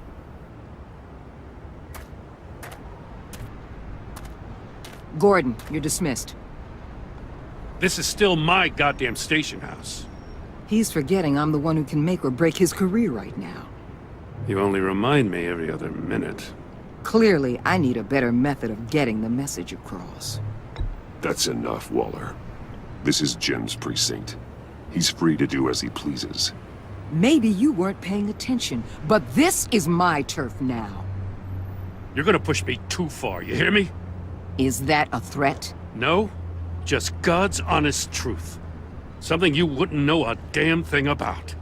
Gordon, you're dismissed. This is still my goddamn station house. He's forgetting I'm the one who can make or break his career right now. You only remind me every other minute. Clearly, I need a better method of getting the message across. That's enough, Waller. This is Jim's precinct. He's free to do as he pleases. Maybe you weren't paying attention, but this is my turf now. You're gonna push me too far, you hear me? Is that a threat? No, just God's honest truth. Something you wouldn't know a damn thing about.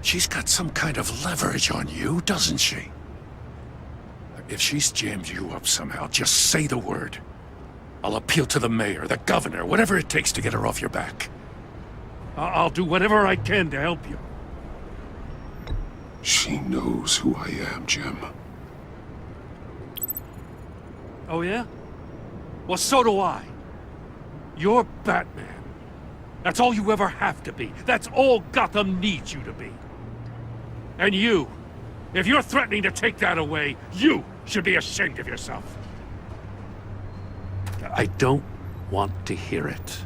She's got some kind of leverage on you, doesn't she? If she's jammed you up somehow, just say the word. I'll appeal to the mayor, the governor, whatever it takes to get her off your back. I'll do whatever I can to help you. She knows who I am, Jim. Oh yeah? Well, so do I. You're Batman. That's all you ever have to be. That's all Gotham needs you to be. And you, if you're threatening to take that away, you should be ashamed of yourself. I don't want to hear it.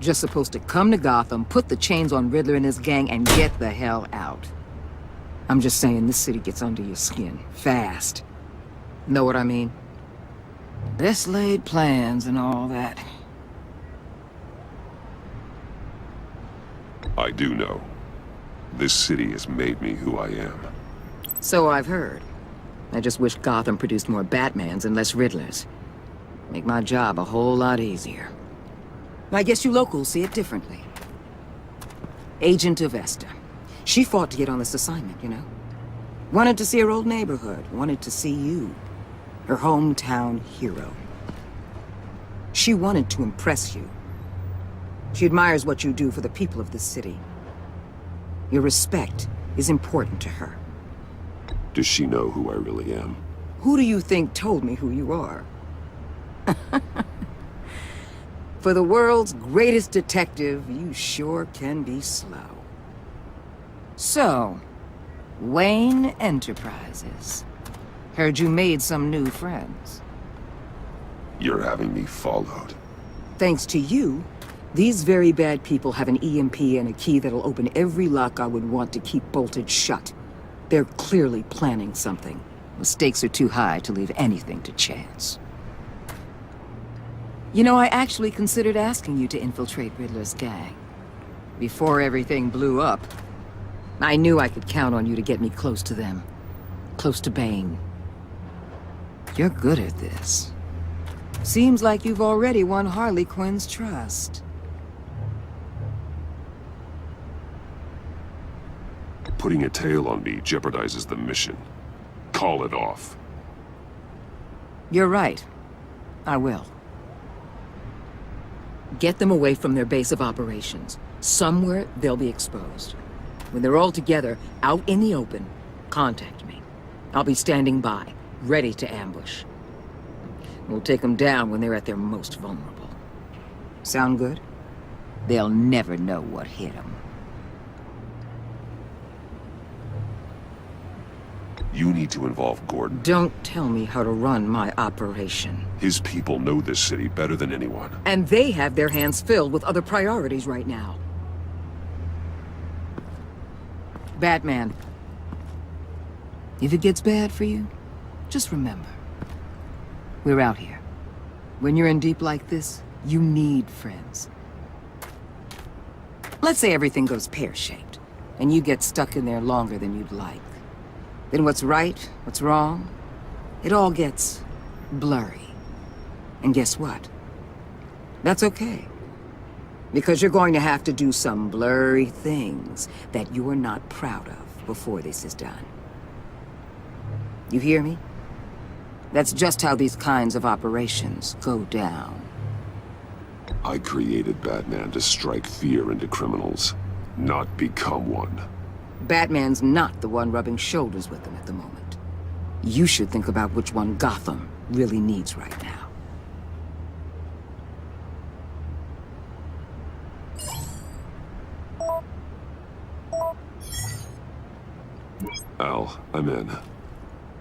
Just supposed to come to Gotham, put the chains on Riddler and his gang, and get the hell out. I'm just saying, this city gets under your skin. Fast. Know what I mean? Best laid plans and all that. I do know. This city has made me who I am. So I've heard. I just wish Gotham produced more Batmans and less Riddlers. Make my job a whole lot easier. I guess you locals see it differently. Agent Avesta. She fought to get on this assignment, you know? Wanted to see her old neighborhood. Wanted to see you. Her hometown hero. She wanted to impress you. She admires what you do for the people of this city. Your respect is important to her. Does she know who I really am? Who do you think told me who you are? For the world's greatest detective, you sure can be slow. So, Wayne Enterprises. Heard you made some new friends. You're having me followed. Thanks to you, these very bad people have an EMP and a key that'll open every lock I would want to keep bolted shut. They're clearly planning something. The stakes are too high to leave anything to chance. You know, I actually considered asking you to infiltrate Riddler's gang. Before everything blew up, I knew I could count on you to get me close to them. Close to Bane. You're good at this. Seems like you've already won Harley Quinn's trust. Putting a tail on me jeopardizes the mission. Call it off. You're right. I will. Get them away from their base of operations. Somewhere they'll be exposed. When they're all together, out in the open, contact me. I'll be standing by, ready to ambush. We'll take them down when they're at their most vulnerable. Sound good? They'll never know what hit them. You need to involve Gordon. Don't tell me how to run my operation. His people know this city better than anyone. And they have their hands filled with other priorities right now. Batman. If it gets bad for you, just remember. We're out here. When you're in deep like this, you need friends. Let's say everything goes pear-shaped, and you get stuck in there longer than you'd like. Then what's right, what's wrong, It all gets blurry. And guess what? That's okay. Because you're going to have to do some blurry things that you're not proud of before this is done. You hear me? That's just how these kinds of operations go down. I created Batman to strike fear into criminals, not become one. Batman's not the one rubbing shoulders with them at the moment. You should think about which one Gotham really needs right now. Al, I'm in.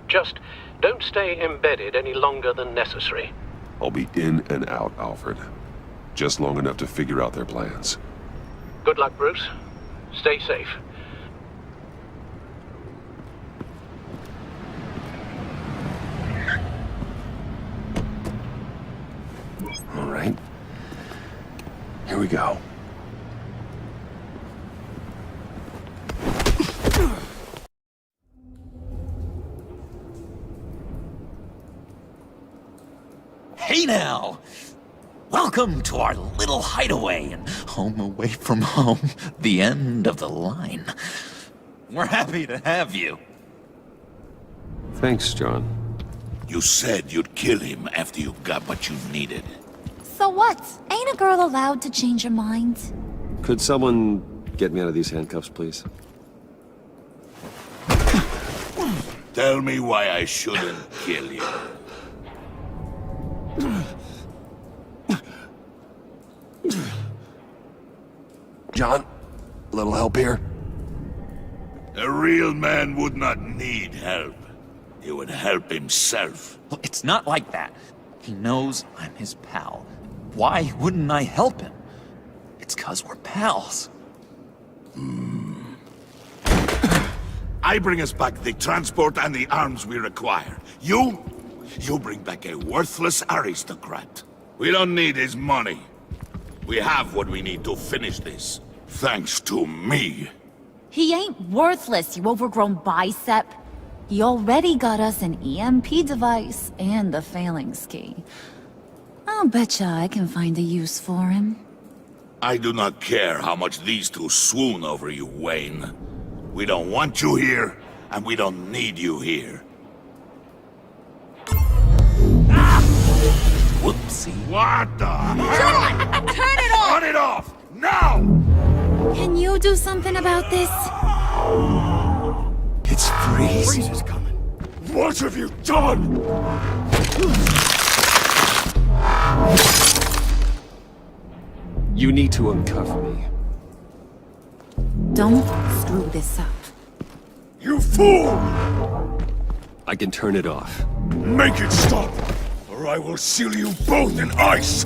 Just don't stay embedded any longer than necessary. I'll be in and out, Alfred. Just long enough to figure out their plans. Good luck, Bruce. Stay safe. All right. Here we go. Hey now! Welcome to our little hideaway and home away from home, the end of the line. We're happy to have you. Thanks, John. You said you'd kill him after you got what you needed. So what? Ain't a girl allowed to change her mind? Could someone get me out of these handcuffs, please? Tell me why I shouldn't kill you. John, a little help here? A real man would not need help. He would help himself. Well, it's not like that. He knows I'm his pal. Why wouldn't I help him? It's 'cause we're pals. I bring us back the transport and the arms we require. You bring back a worthless aristocrat. We don't need his money. We have what we need to finish this. Thanks to me. He ain't worthless, you overgrown bicep. He already got us an EMP device and the phalanx key. I'll betcha I can find a use for him. I do not care how much these two swoon over you, Wayne. We don't want you here, and we don't need you here. Whoopsie. What the hell? John! Turn it off! Turn it off! Now! Can you do something about this? It's Freeze. Freeze is coming. What have you done? You need to uncuff me. Don't screw this up. You fool! I can turn it off. Make it stop, or I will seal you both in ice!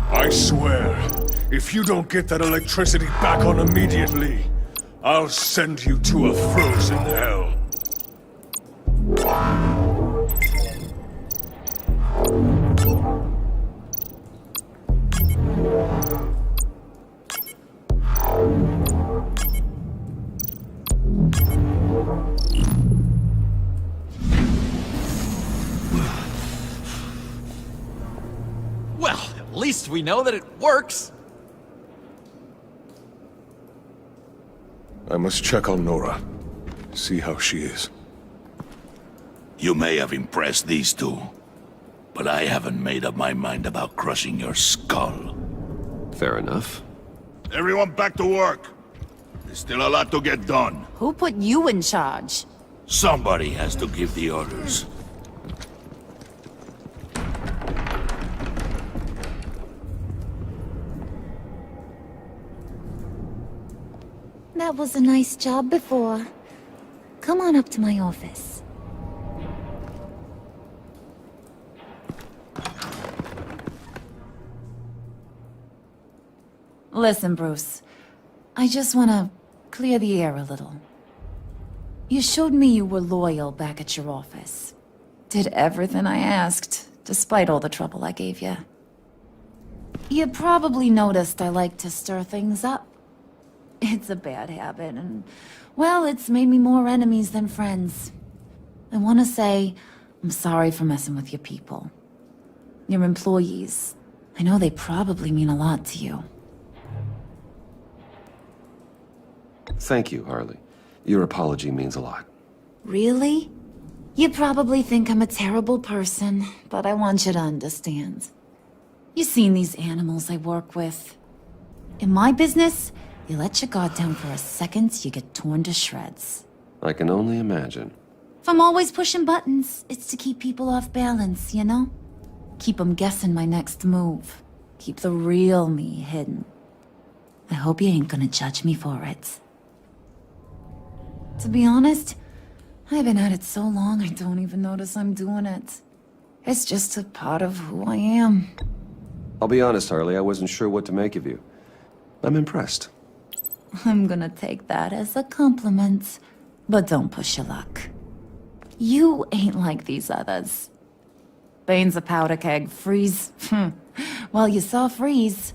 I swear, if you don't get that electricity back on immediately, I'll send you to a frozen hell. Well, at least we know that it works. I must check on Nora. See how she is. You may have impressed these two, but I haven't made up my mind about crushing your skull. Fair enough. Everyone back to work. There's still a lot to get done. Who put you in charge? Somebody has to give the orders. That was a nice job before. Come on up to my office. Listen, Bruce. I just want to clear the air a little. You showed me you were loyal back at your office. Did everything I asked, despite all the trouble I gave you. You probably noticed I like to stir things up. It's a bad habit, and, well, it's made me more enemies than friends. I want to say I'm sorry for messing with your people. Your employees. I know they probably mean a lot to you. Thank you, Harley. Your apology means a lot. Really? You probably think I'm a terrible person, but I want you to understand. You've seen these animals I work with. In my business, you let your guard down for a second, you get torn to shreds. I can only imagine. If I'm always pushing buttons, it's to keep people off balance, you know? Keep them guessing my next move. Keep the real me hidden. I hope you ain't gonna judge me for it. To be honest, I've been at it so long I don't even notice I'm doing it. It's just a part of who I am. I'll be honest, Harley, I wasn't sure what to make of you. I'm impressed. I'm gonna take that as a compliment, but don't push your luck. You ain't like these others. Bane's a powder keg, Freeze. Well, you saw Freeze.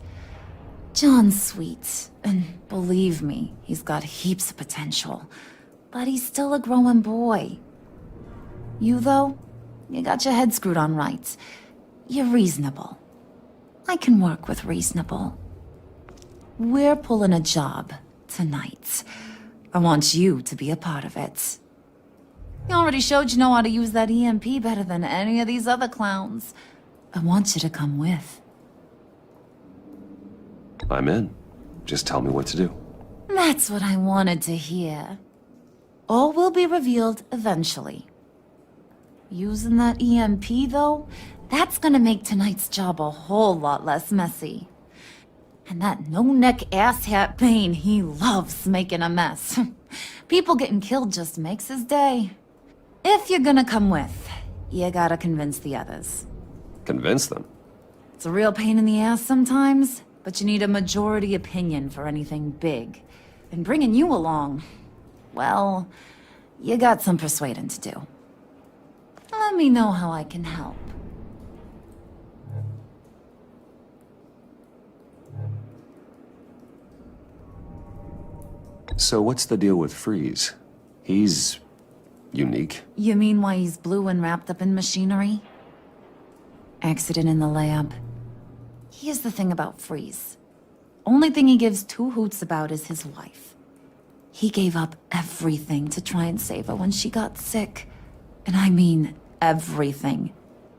John's sweet, and believe me, he's got heaps of potential. But he's still a growing boy. You, though, you got your head screwed on right. You're reasonable. I can work with reasonable. We're pulling a job tonight. I want you to be a part of it. You already showed you know how to use that EMP better than any of these other clowns. I want you to come with. I'm in. Just tell me what to do. That's what I wanted to hear. All will be revealed eventually. Using that EMP, though, that's gonna make tonight's job a whole lot less messy. And that no-neck asshat Bane, he loves making a mess. People getting killed just makes his day. If you're gonna come with, you gotta convince the others. Convince them? It's a real pain in the ass sometimes, but you need a majority opinion for anything big. And bringing you along, well, you got some persuading to do. Let me know how I can help. So what's the deal with Freeze? He's unique. You mean why he's blue and wrapped up in machinery? Accident in the lab. Here's the thing about Freeze. Only thing he gives two hoots about is his wife. He gave up everything to try and save her when she got sick. And I mean everything.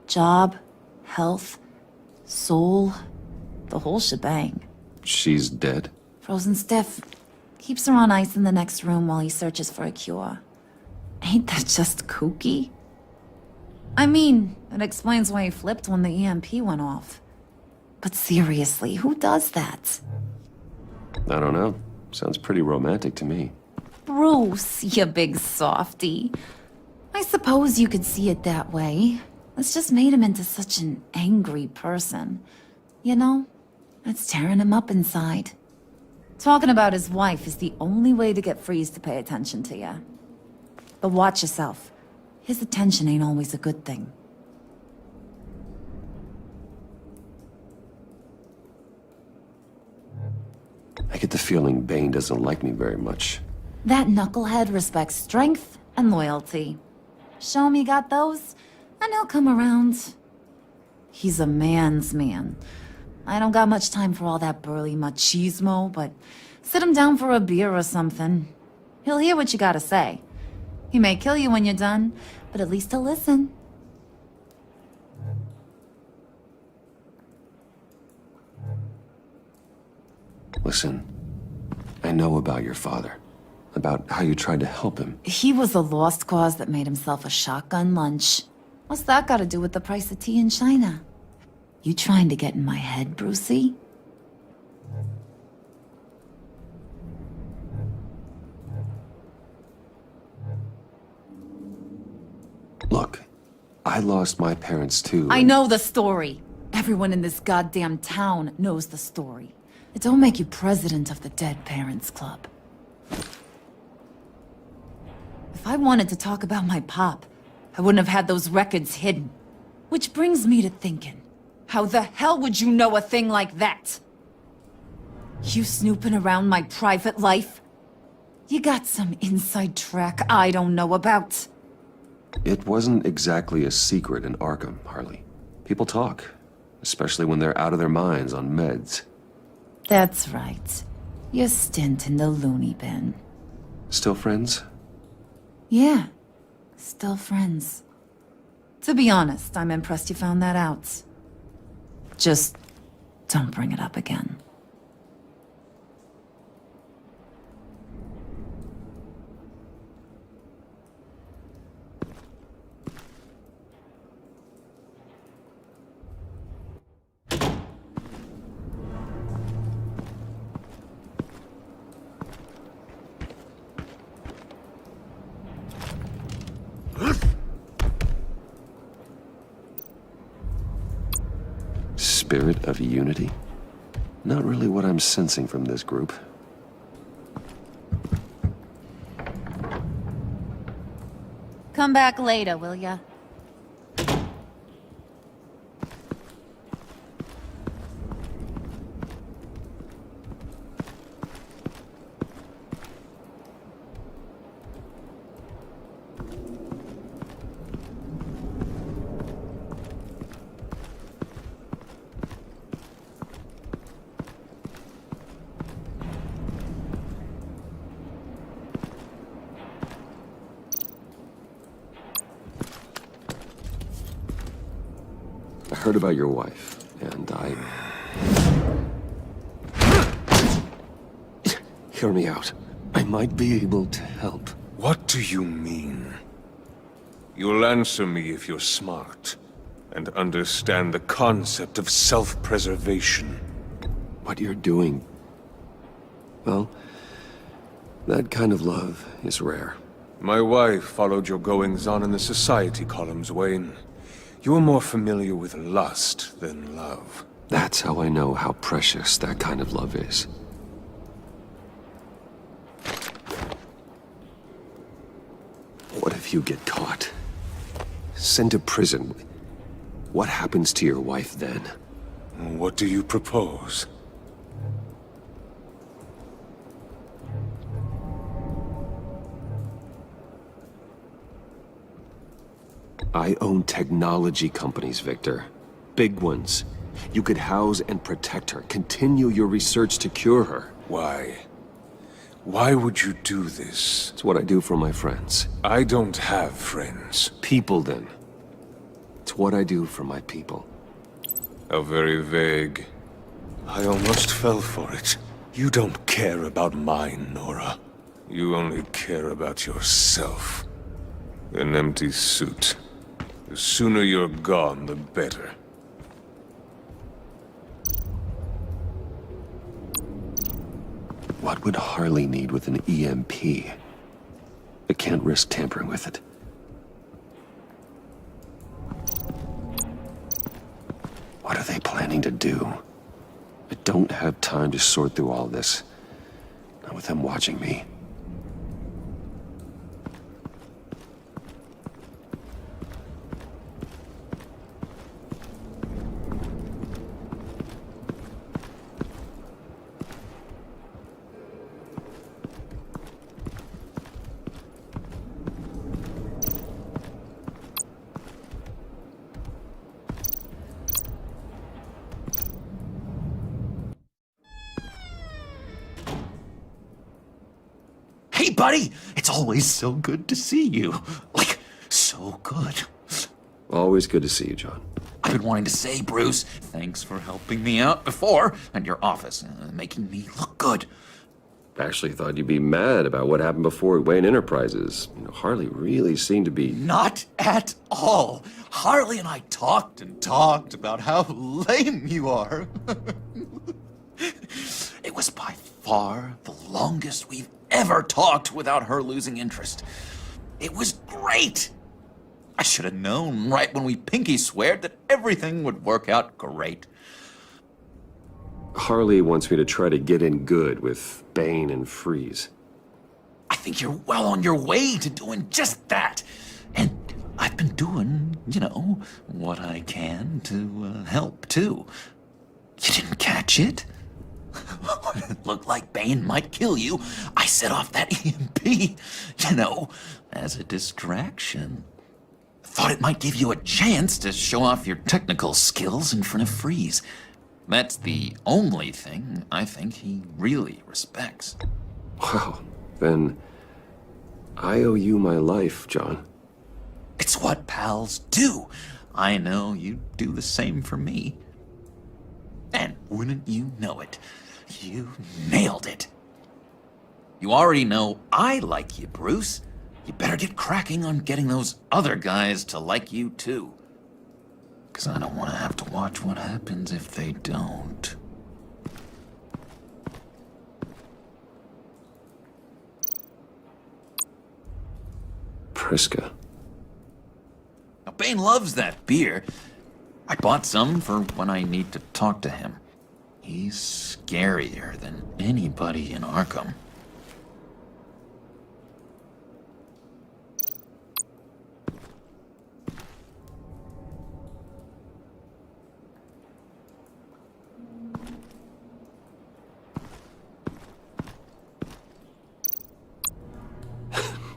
Job, health, soul, the whole shebang. She's dead? Frozen stiff. Keeps her on ice in the next room while he searches for a cure. Ain't that just kooky? I mean, it explains why he flipped when the EMP went off. But seriously, who does that? I don't know. Sounds pretty romantic to me. Bruce, you big softy. I suppose you could see it that way. It's just made him into such an angry person. You know, it's tearing him up inside. Talking about his wife is the only way to get Freeze to pay attention to you. But watch yourself. His attention ain't always a good thing. I get the feeling Bane doesn't like me very much. That knucklehead respects strength and loyalty. Show him you got those, and he'll come around. He's a man's man. I don't got much time for all that burly machismo, but sit him down for a beer or something. He'll hear what you gotta say. He may kill you when you're done, but at least he'll listen. Listen, I know about your father. About how you tried to help him. He was a lost cause that made himself a shotgun lunch. What's that got to do with the price of tea in China? You trying to get in my head, Brucey? Look, I lost my parents too. I know the story. Everyone in this goddamn town knows the story. It don't make you president of the Dead Parents Club. If I wanted to talk about my pop, I wouldn't have had those records hidden. Which brings me to thinking, how the hell would you know a thing like that? You snooping around my private life? You got some inside track I don't know about. It wasn't exactly a secret in Arkham, Harley. People talk, especially when they're out of their minds on meds. That's right. Your stint in the loony bin. Still friends? Yeah, still friends. To be honest, I'm impressed you found that out. Just don't bring it up again. Spirit of unity? Not really what I'm sensing from this group. Come back later, will ya? I heard about your wife, and Hear me out. I might be able to help. What do you mean? You'll answer me if you're smart, and understand the concept of self-preservation. What you're doing... well, that kind of love is rare. My wife followed your goings-on in the society columns, Wayne. You are more familiar with lust than love. That's how I know how precious that kind of love is. What if you get caught? Sent to prison? What happens to your wife then? What do you propose? I own technology companies, Victor. Big ones. You could house and protect her, continue your research to cure her. Why? Why would you do this? It's what I do for my friends. I don't have friends. People, then. It's what I do for my people. How very vague. I almost fell for it. You don't care about mine, Nora. You only care about yourself. An empty suit. The sooner you're gone, the better. What would Harley need with an EMP? I can't risk tampering with it. What are they planning to do? I don't have time to sort through all this. Not with them watching me. Hey, buddy! It's always so good to see you. Like, so good. Always good to see you, John. I've been wanting to say, Bruce, thanks for helping me out before at your office, making me look good. I actually thought you'd be mad about what happened before at Wayne Enterprises. You know, Harley really seemed to be... Not at all. Harley and I talked and talked about how lame you are. It was by far the longest we've ever talked without her losing interest. It was great. I should have known right when we pinky sweared that everything would work out great. Harley wants me to try to get in good with Bane and Freeze. I think you're well on your way to doing just that. And I've been doing, you know, what I can to help, too. You didn't catch it? When it looked like Bane might kill you, I set off that EMP, you know, as a distraction. thought it might give you a chance to show off your technical skills in front of Freeze. That's the only thing I think he really respects. Wow, then I owe you my life, John. It's what pals do. I know you'd do the same for me. And wouldn't you know it, you nailed it. You already know I like you, Bruce. You better get cracking on getting those other guys to like you too. 'Cause I don't want to have to watch what happens if they don't. Priska. Now, Bane loves that beer. I bought some for when I need to talk to him. He's scarier than anybody in Arkham.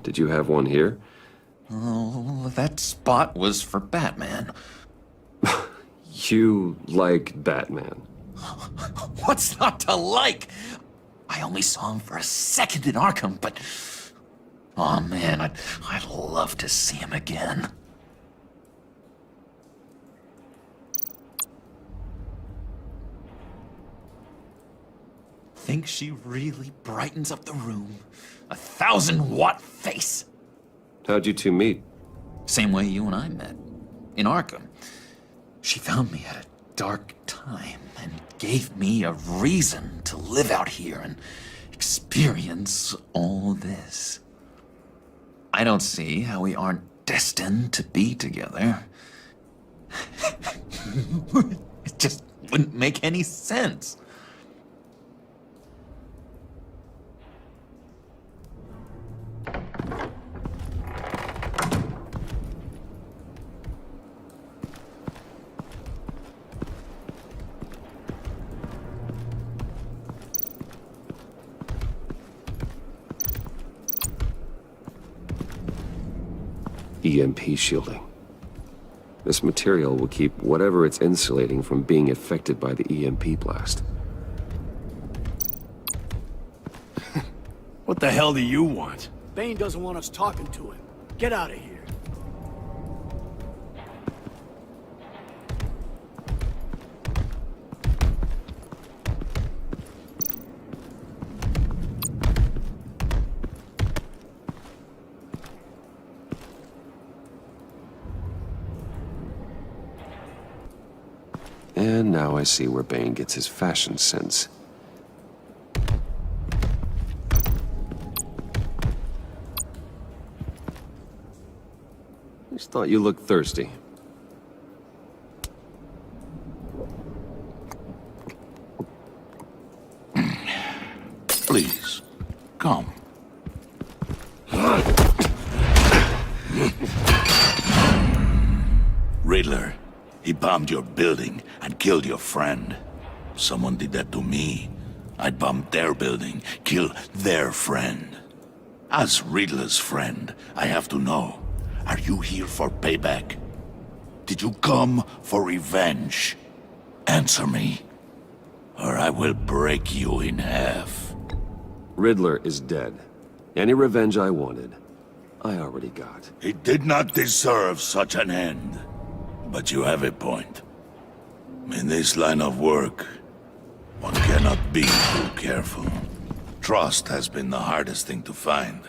Did you have one here? Oh, that spot was for Batman. You like Batman? What's not to like? I only saw him for a second in Arkham, but... oh man, I'd love to see him again. Think she really brightens up the room? 1,000-watt face! How'd you two meet? Same way you and I met. In Arkham. She found me at a dark time and gave me a reason to live out here and experience all this. I don't see how we aren't destined to be together. It just wouldn't make any sense. EMP shielding. This material will keep whatever it's insulating from being affected by the EMP blast. What the hell do you want? Bane doesn't want us talking to him. Get out of here. And now I see where Bane gets his fashion sense. Just thought you looked thirsty. Please, come. Riddler, he bombed your building and killed your friend. Someone did that to me. I'd bomb their building, kill their friend. As Riddler's friend, I have to know. Are you here for payback? Did you come for revenge? Answer me, or I will break you in half. Riddler is dead. Any revenge I wanted, I already got. He did not deserve such an end. But you have a point. In this line of work, one cannot be too careful. Trust has been the hardest thing to find.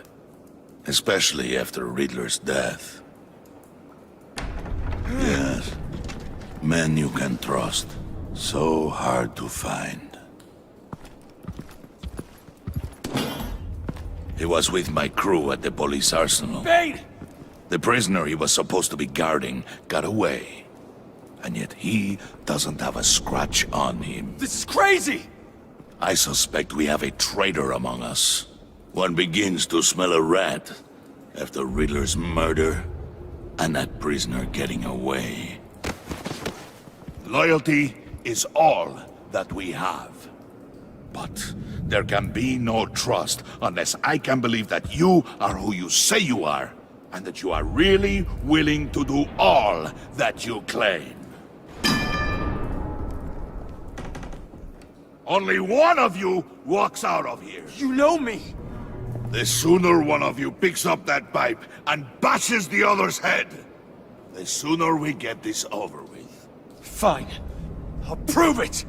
Especially after Riddler's death. Yes. Men you can trust. So hard to find. He was with my crew at the police arsenal. Bane! The prisoner he was supposed to be guarding got away. And yet he doesn't have a scratch on him. This is crazy! I suspect we have a traitor among us. One begins to smell a rat after Riddler's murder and that prisoner getting away. Loyalty is all that we have. But there can be no trust unless I can believe that you are who you say you are. and that you are really willing to do all that you claim. Only one of you walks out of here. You know me! The sooner one of you picks up that pipe and bashes the other's head, the sooner we get this over with. Fine. I'll prove it!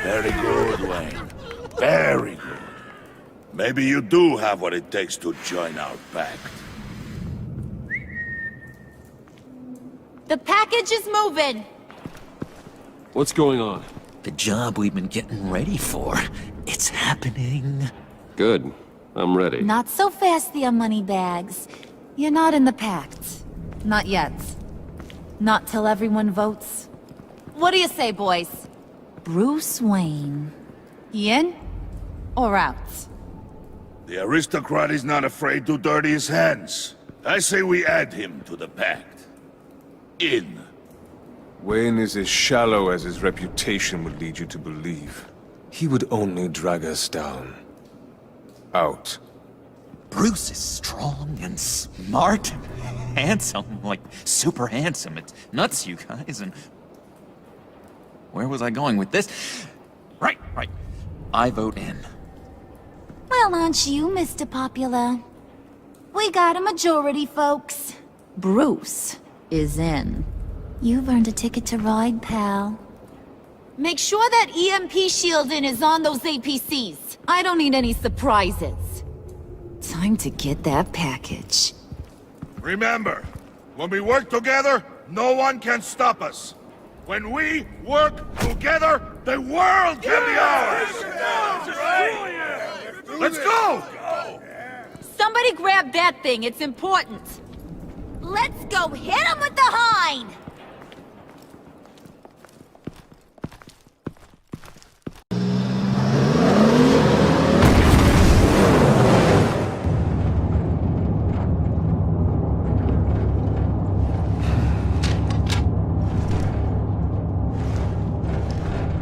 Very good, Wayne. Very good. Maybe you do have what it takes to join our pact. The package is moving! What's going on? The job we've been getting ready for. It's happening. Good. I'm ready. Not so fast, the moneybags. You're not in the pact. Not yet. Not till everyone votes. What do you say, boys? Bruce Wayne. In or out? The aristocrat is not afraid to dirty his hands. I say we add him to the pact. In. Wayne is as shallow as his reputation would lead you to believe. He would only drag us down. Out. Bruce is strong and smart and handsome, like super handsome. It's nuts, you guys, and... Where was I going with this? Right. I vote in. Well, aren't you, Mr. Popular? We got a majority, folks. Bruce is in. You've earned a ticket to ride, pal. Make sure that EMP shielding is on those APCs. I don't need any surprises. Time to get that package. Remember, when we work together, no one can stop us. When we work together, the world can be ours! Let's go! Somebody grab that thing, it's important. Let's go hit him with the hind!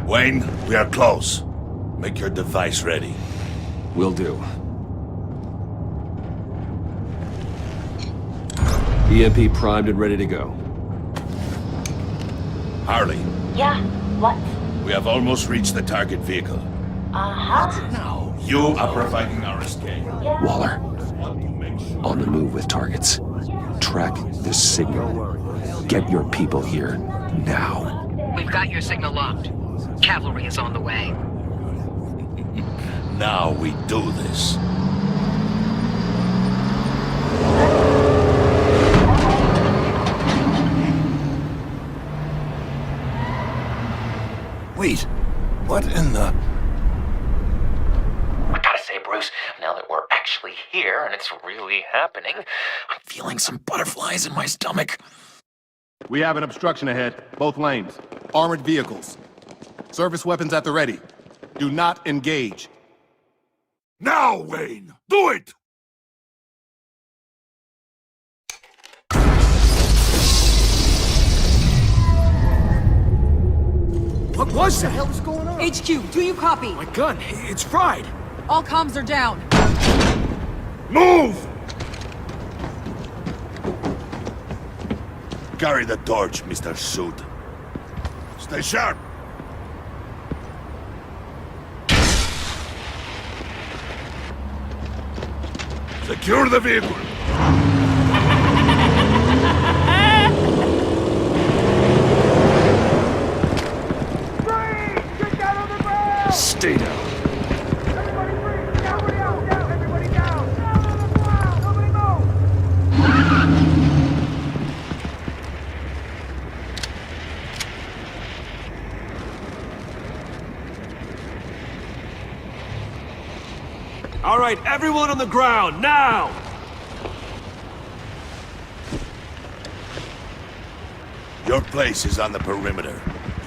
Wayne, we are close. Make your device ready. Will do. EMP primed and ready to go. Harley, Yeah, what? we have almost reached the target vehicle. Uh-huh. Now, you are providing our escape. Waller, on the move with targets. Track the signal. Get your people here, now. We've got your signal locked. Cavalry is on the way. Now we do this. Wait, what in the... I gotta say, Bruce, now that we're actually here and it's really happening, I'm feeling some butterflies in my stomach. We have an obstruction ahead, both lanes. Armored vehicles. Service weapons at the ready. Do not engage. Now, Wayne! Do it! What was that? What the hell is going on? HQ, do you copy? My gun, it's fried. All comms are down. Move! Carry the torch, Mr. Suit. Stay sharp. Secure the vehicle. Stay down. All right, everyone on the ground, now! Your place is on the perimeter.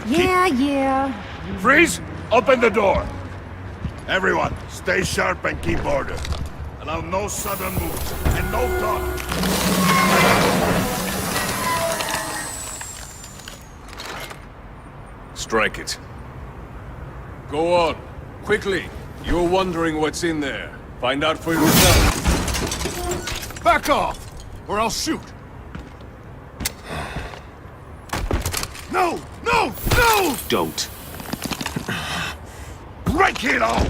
Yeah. Freeze! Open the door! Everyone, stay sharp and keep order. Allow no sudden moves, and no talk. Strike it. Go on. Quickly. You're wondering what's in there. Find out for yourself. Back off, or I'll shoot. No! No! No! Don't. Break it all!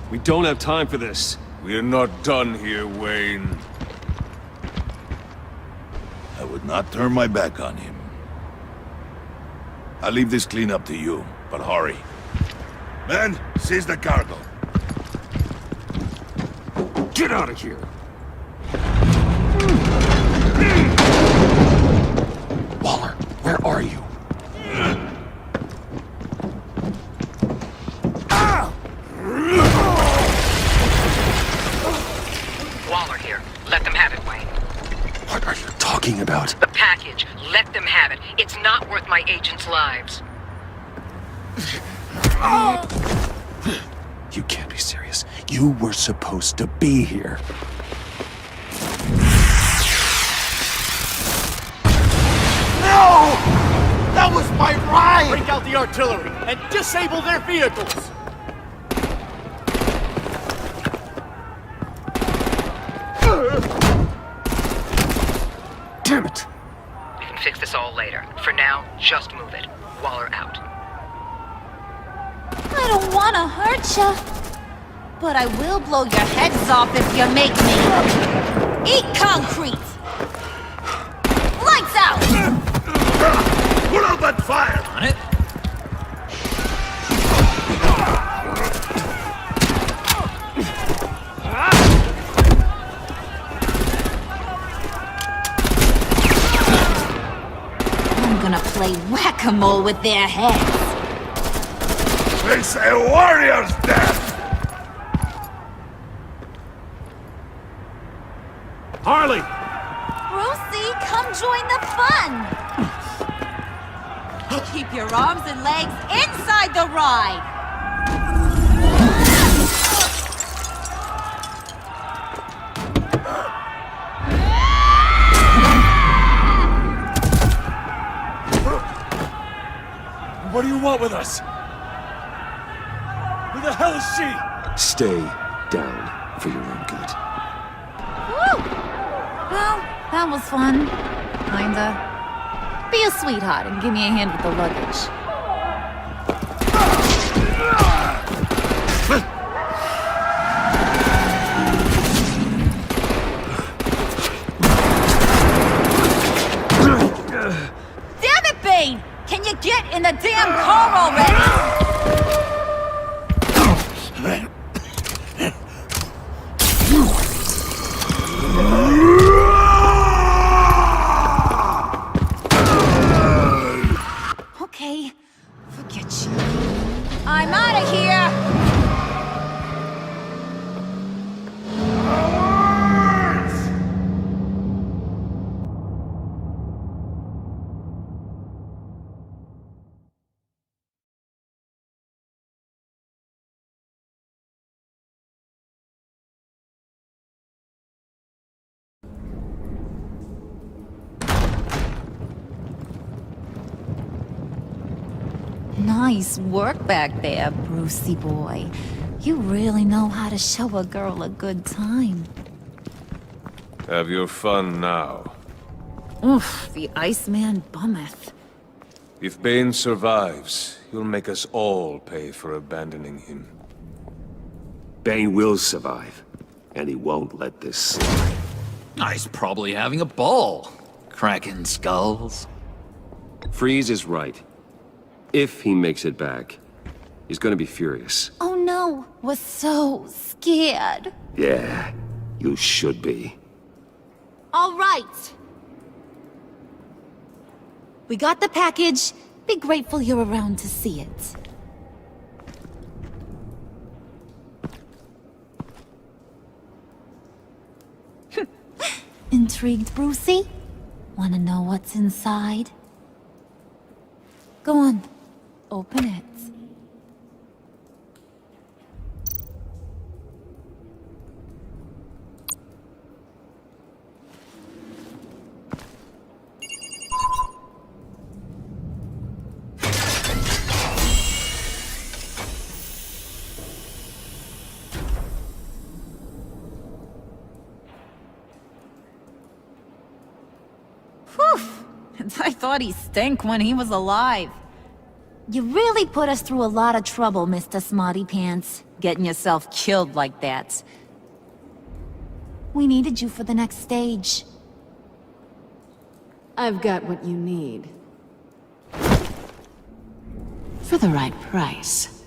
We don't have time for this. We're not done here, Wayne. I would not turn my back on him. I'll leave this cleanup to you, but hurry. Men, seize the cargo. Get out of here! Waller, where are you? Waller here. Let them have it, Wayne. What are you talking about? The package. Let them have it. It's not worth my agents' lives. You can't be serious. You were supposed to be here. No! That was my ride! Break out the artillery and disable their vehicles! Damn it! We can fix this all later. For now, just move it. Waller out. I don't want to hurt ya, but I will blow your heads off if you make me. Eat concrete! Lights out! Put out that fire! On it. I'm gonna play whack-a-mole with their heads. It's a warrior's death! Harley! Brucey, come join the fun! Keep your arms and legs inside the ride! What do you want with us? Who the hell is she? Stay down for your own good. Woo! Well, that was fun. Kinda. Be a sweetheart and give me a hand with the luggage. Damn it, Bane! Can you get in the damn car already? Okay, forget you. I'm out of here! Nice work back there, Brucey boy. You really know how to show a girl a good time. Have your fun now. Oof, the Iceman bummeth. If Bane survives, he'll make us all pay for abandoning him. Bane will survive, and he won't let this slide. He's probably having a ball. Cracking skulls. Freeze is right. If he makes it back, he's gonna be furious. Oh no, we're so scared. Yeah, you should be. All right. We got the package. Be grateful you're around to see it. Intrigued, Brucey? Wanna know what's inside? Go on. Open it. Whew! I thought he stank when he was alive. You really put us through a lot of trouble, Mr. Smarty Pants, getting yourself killed like that. We needed you for the next stage. I've got what you need. For the right price.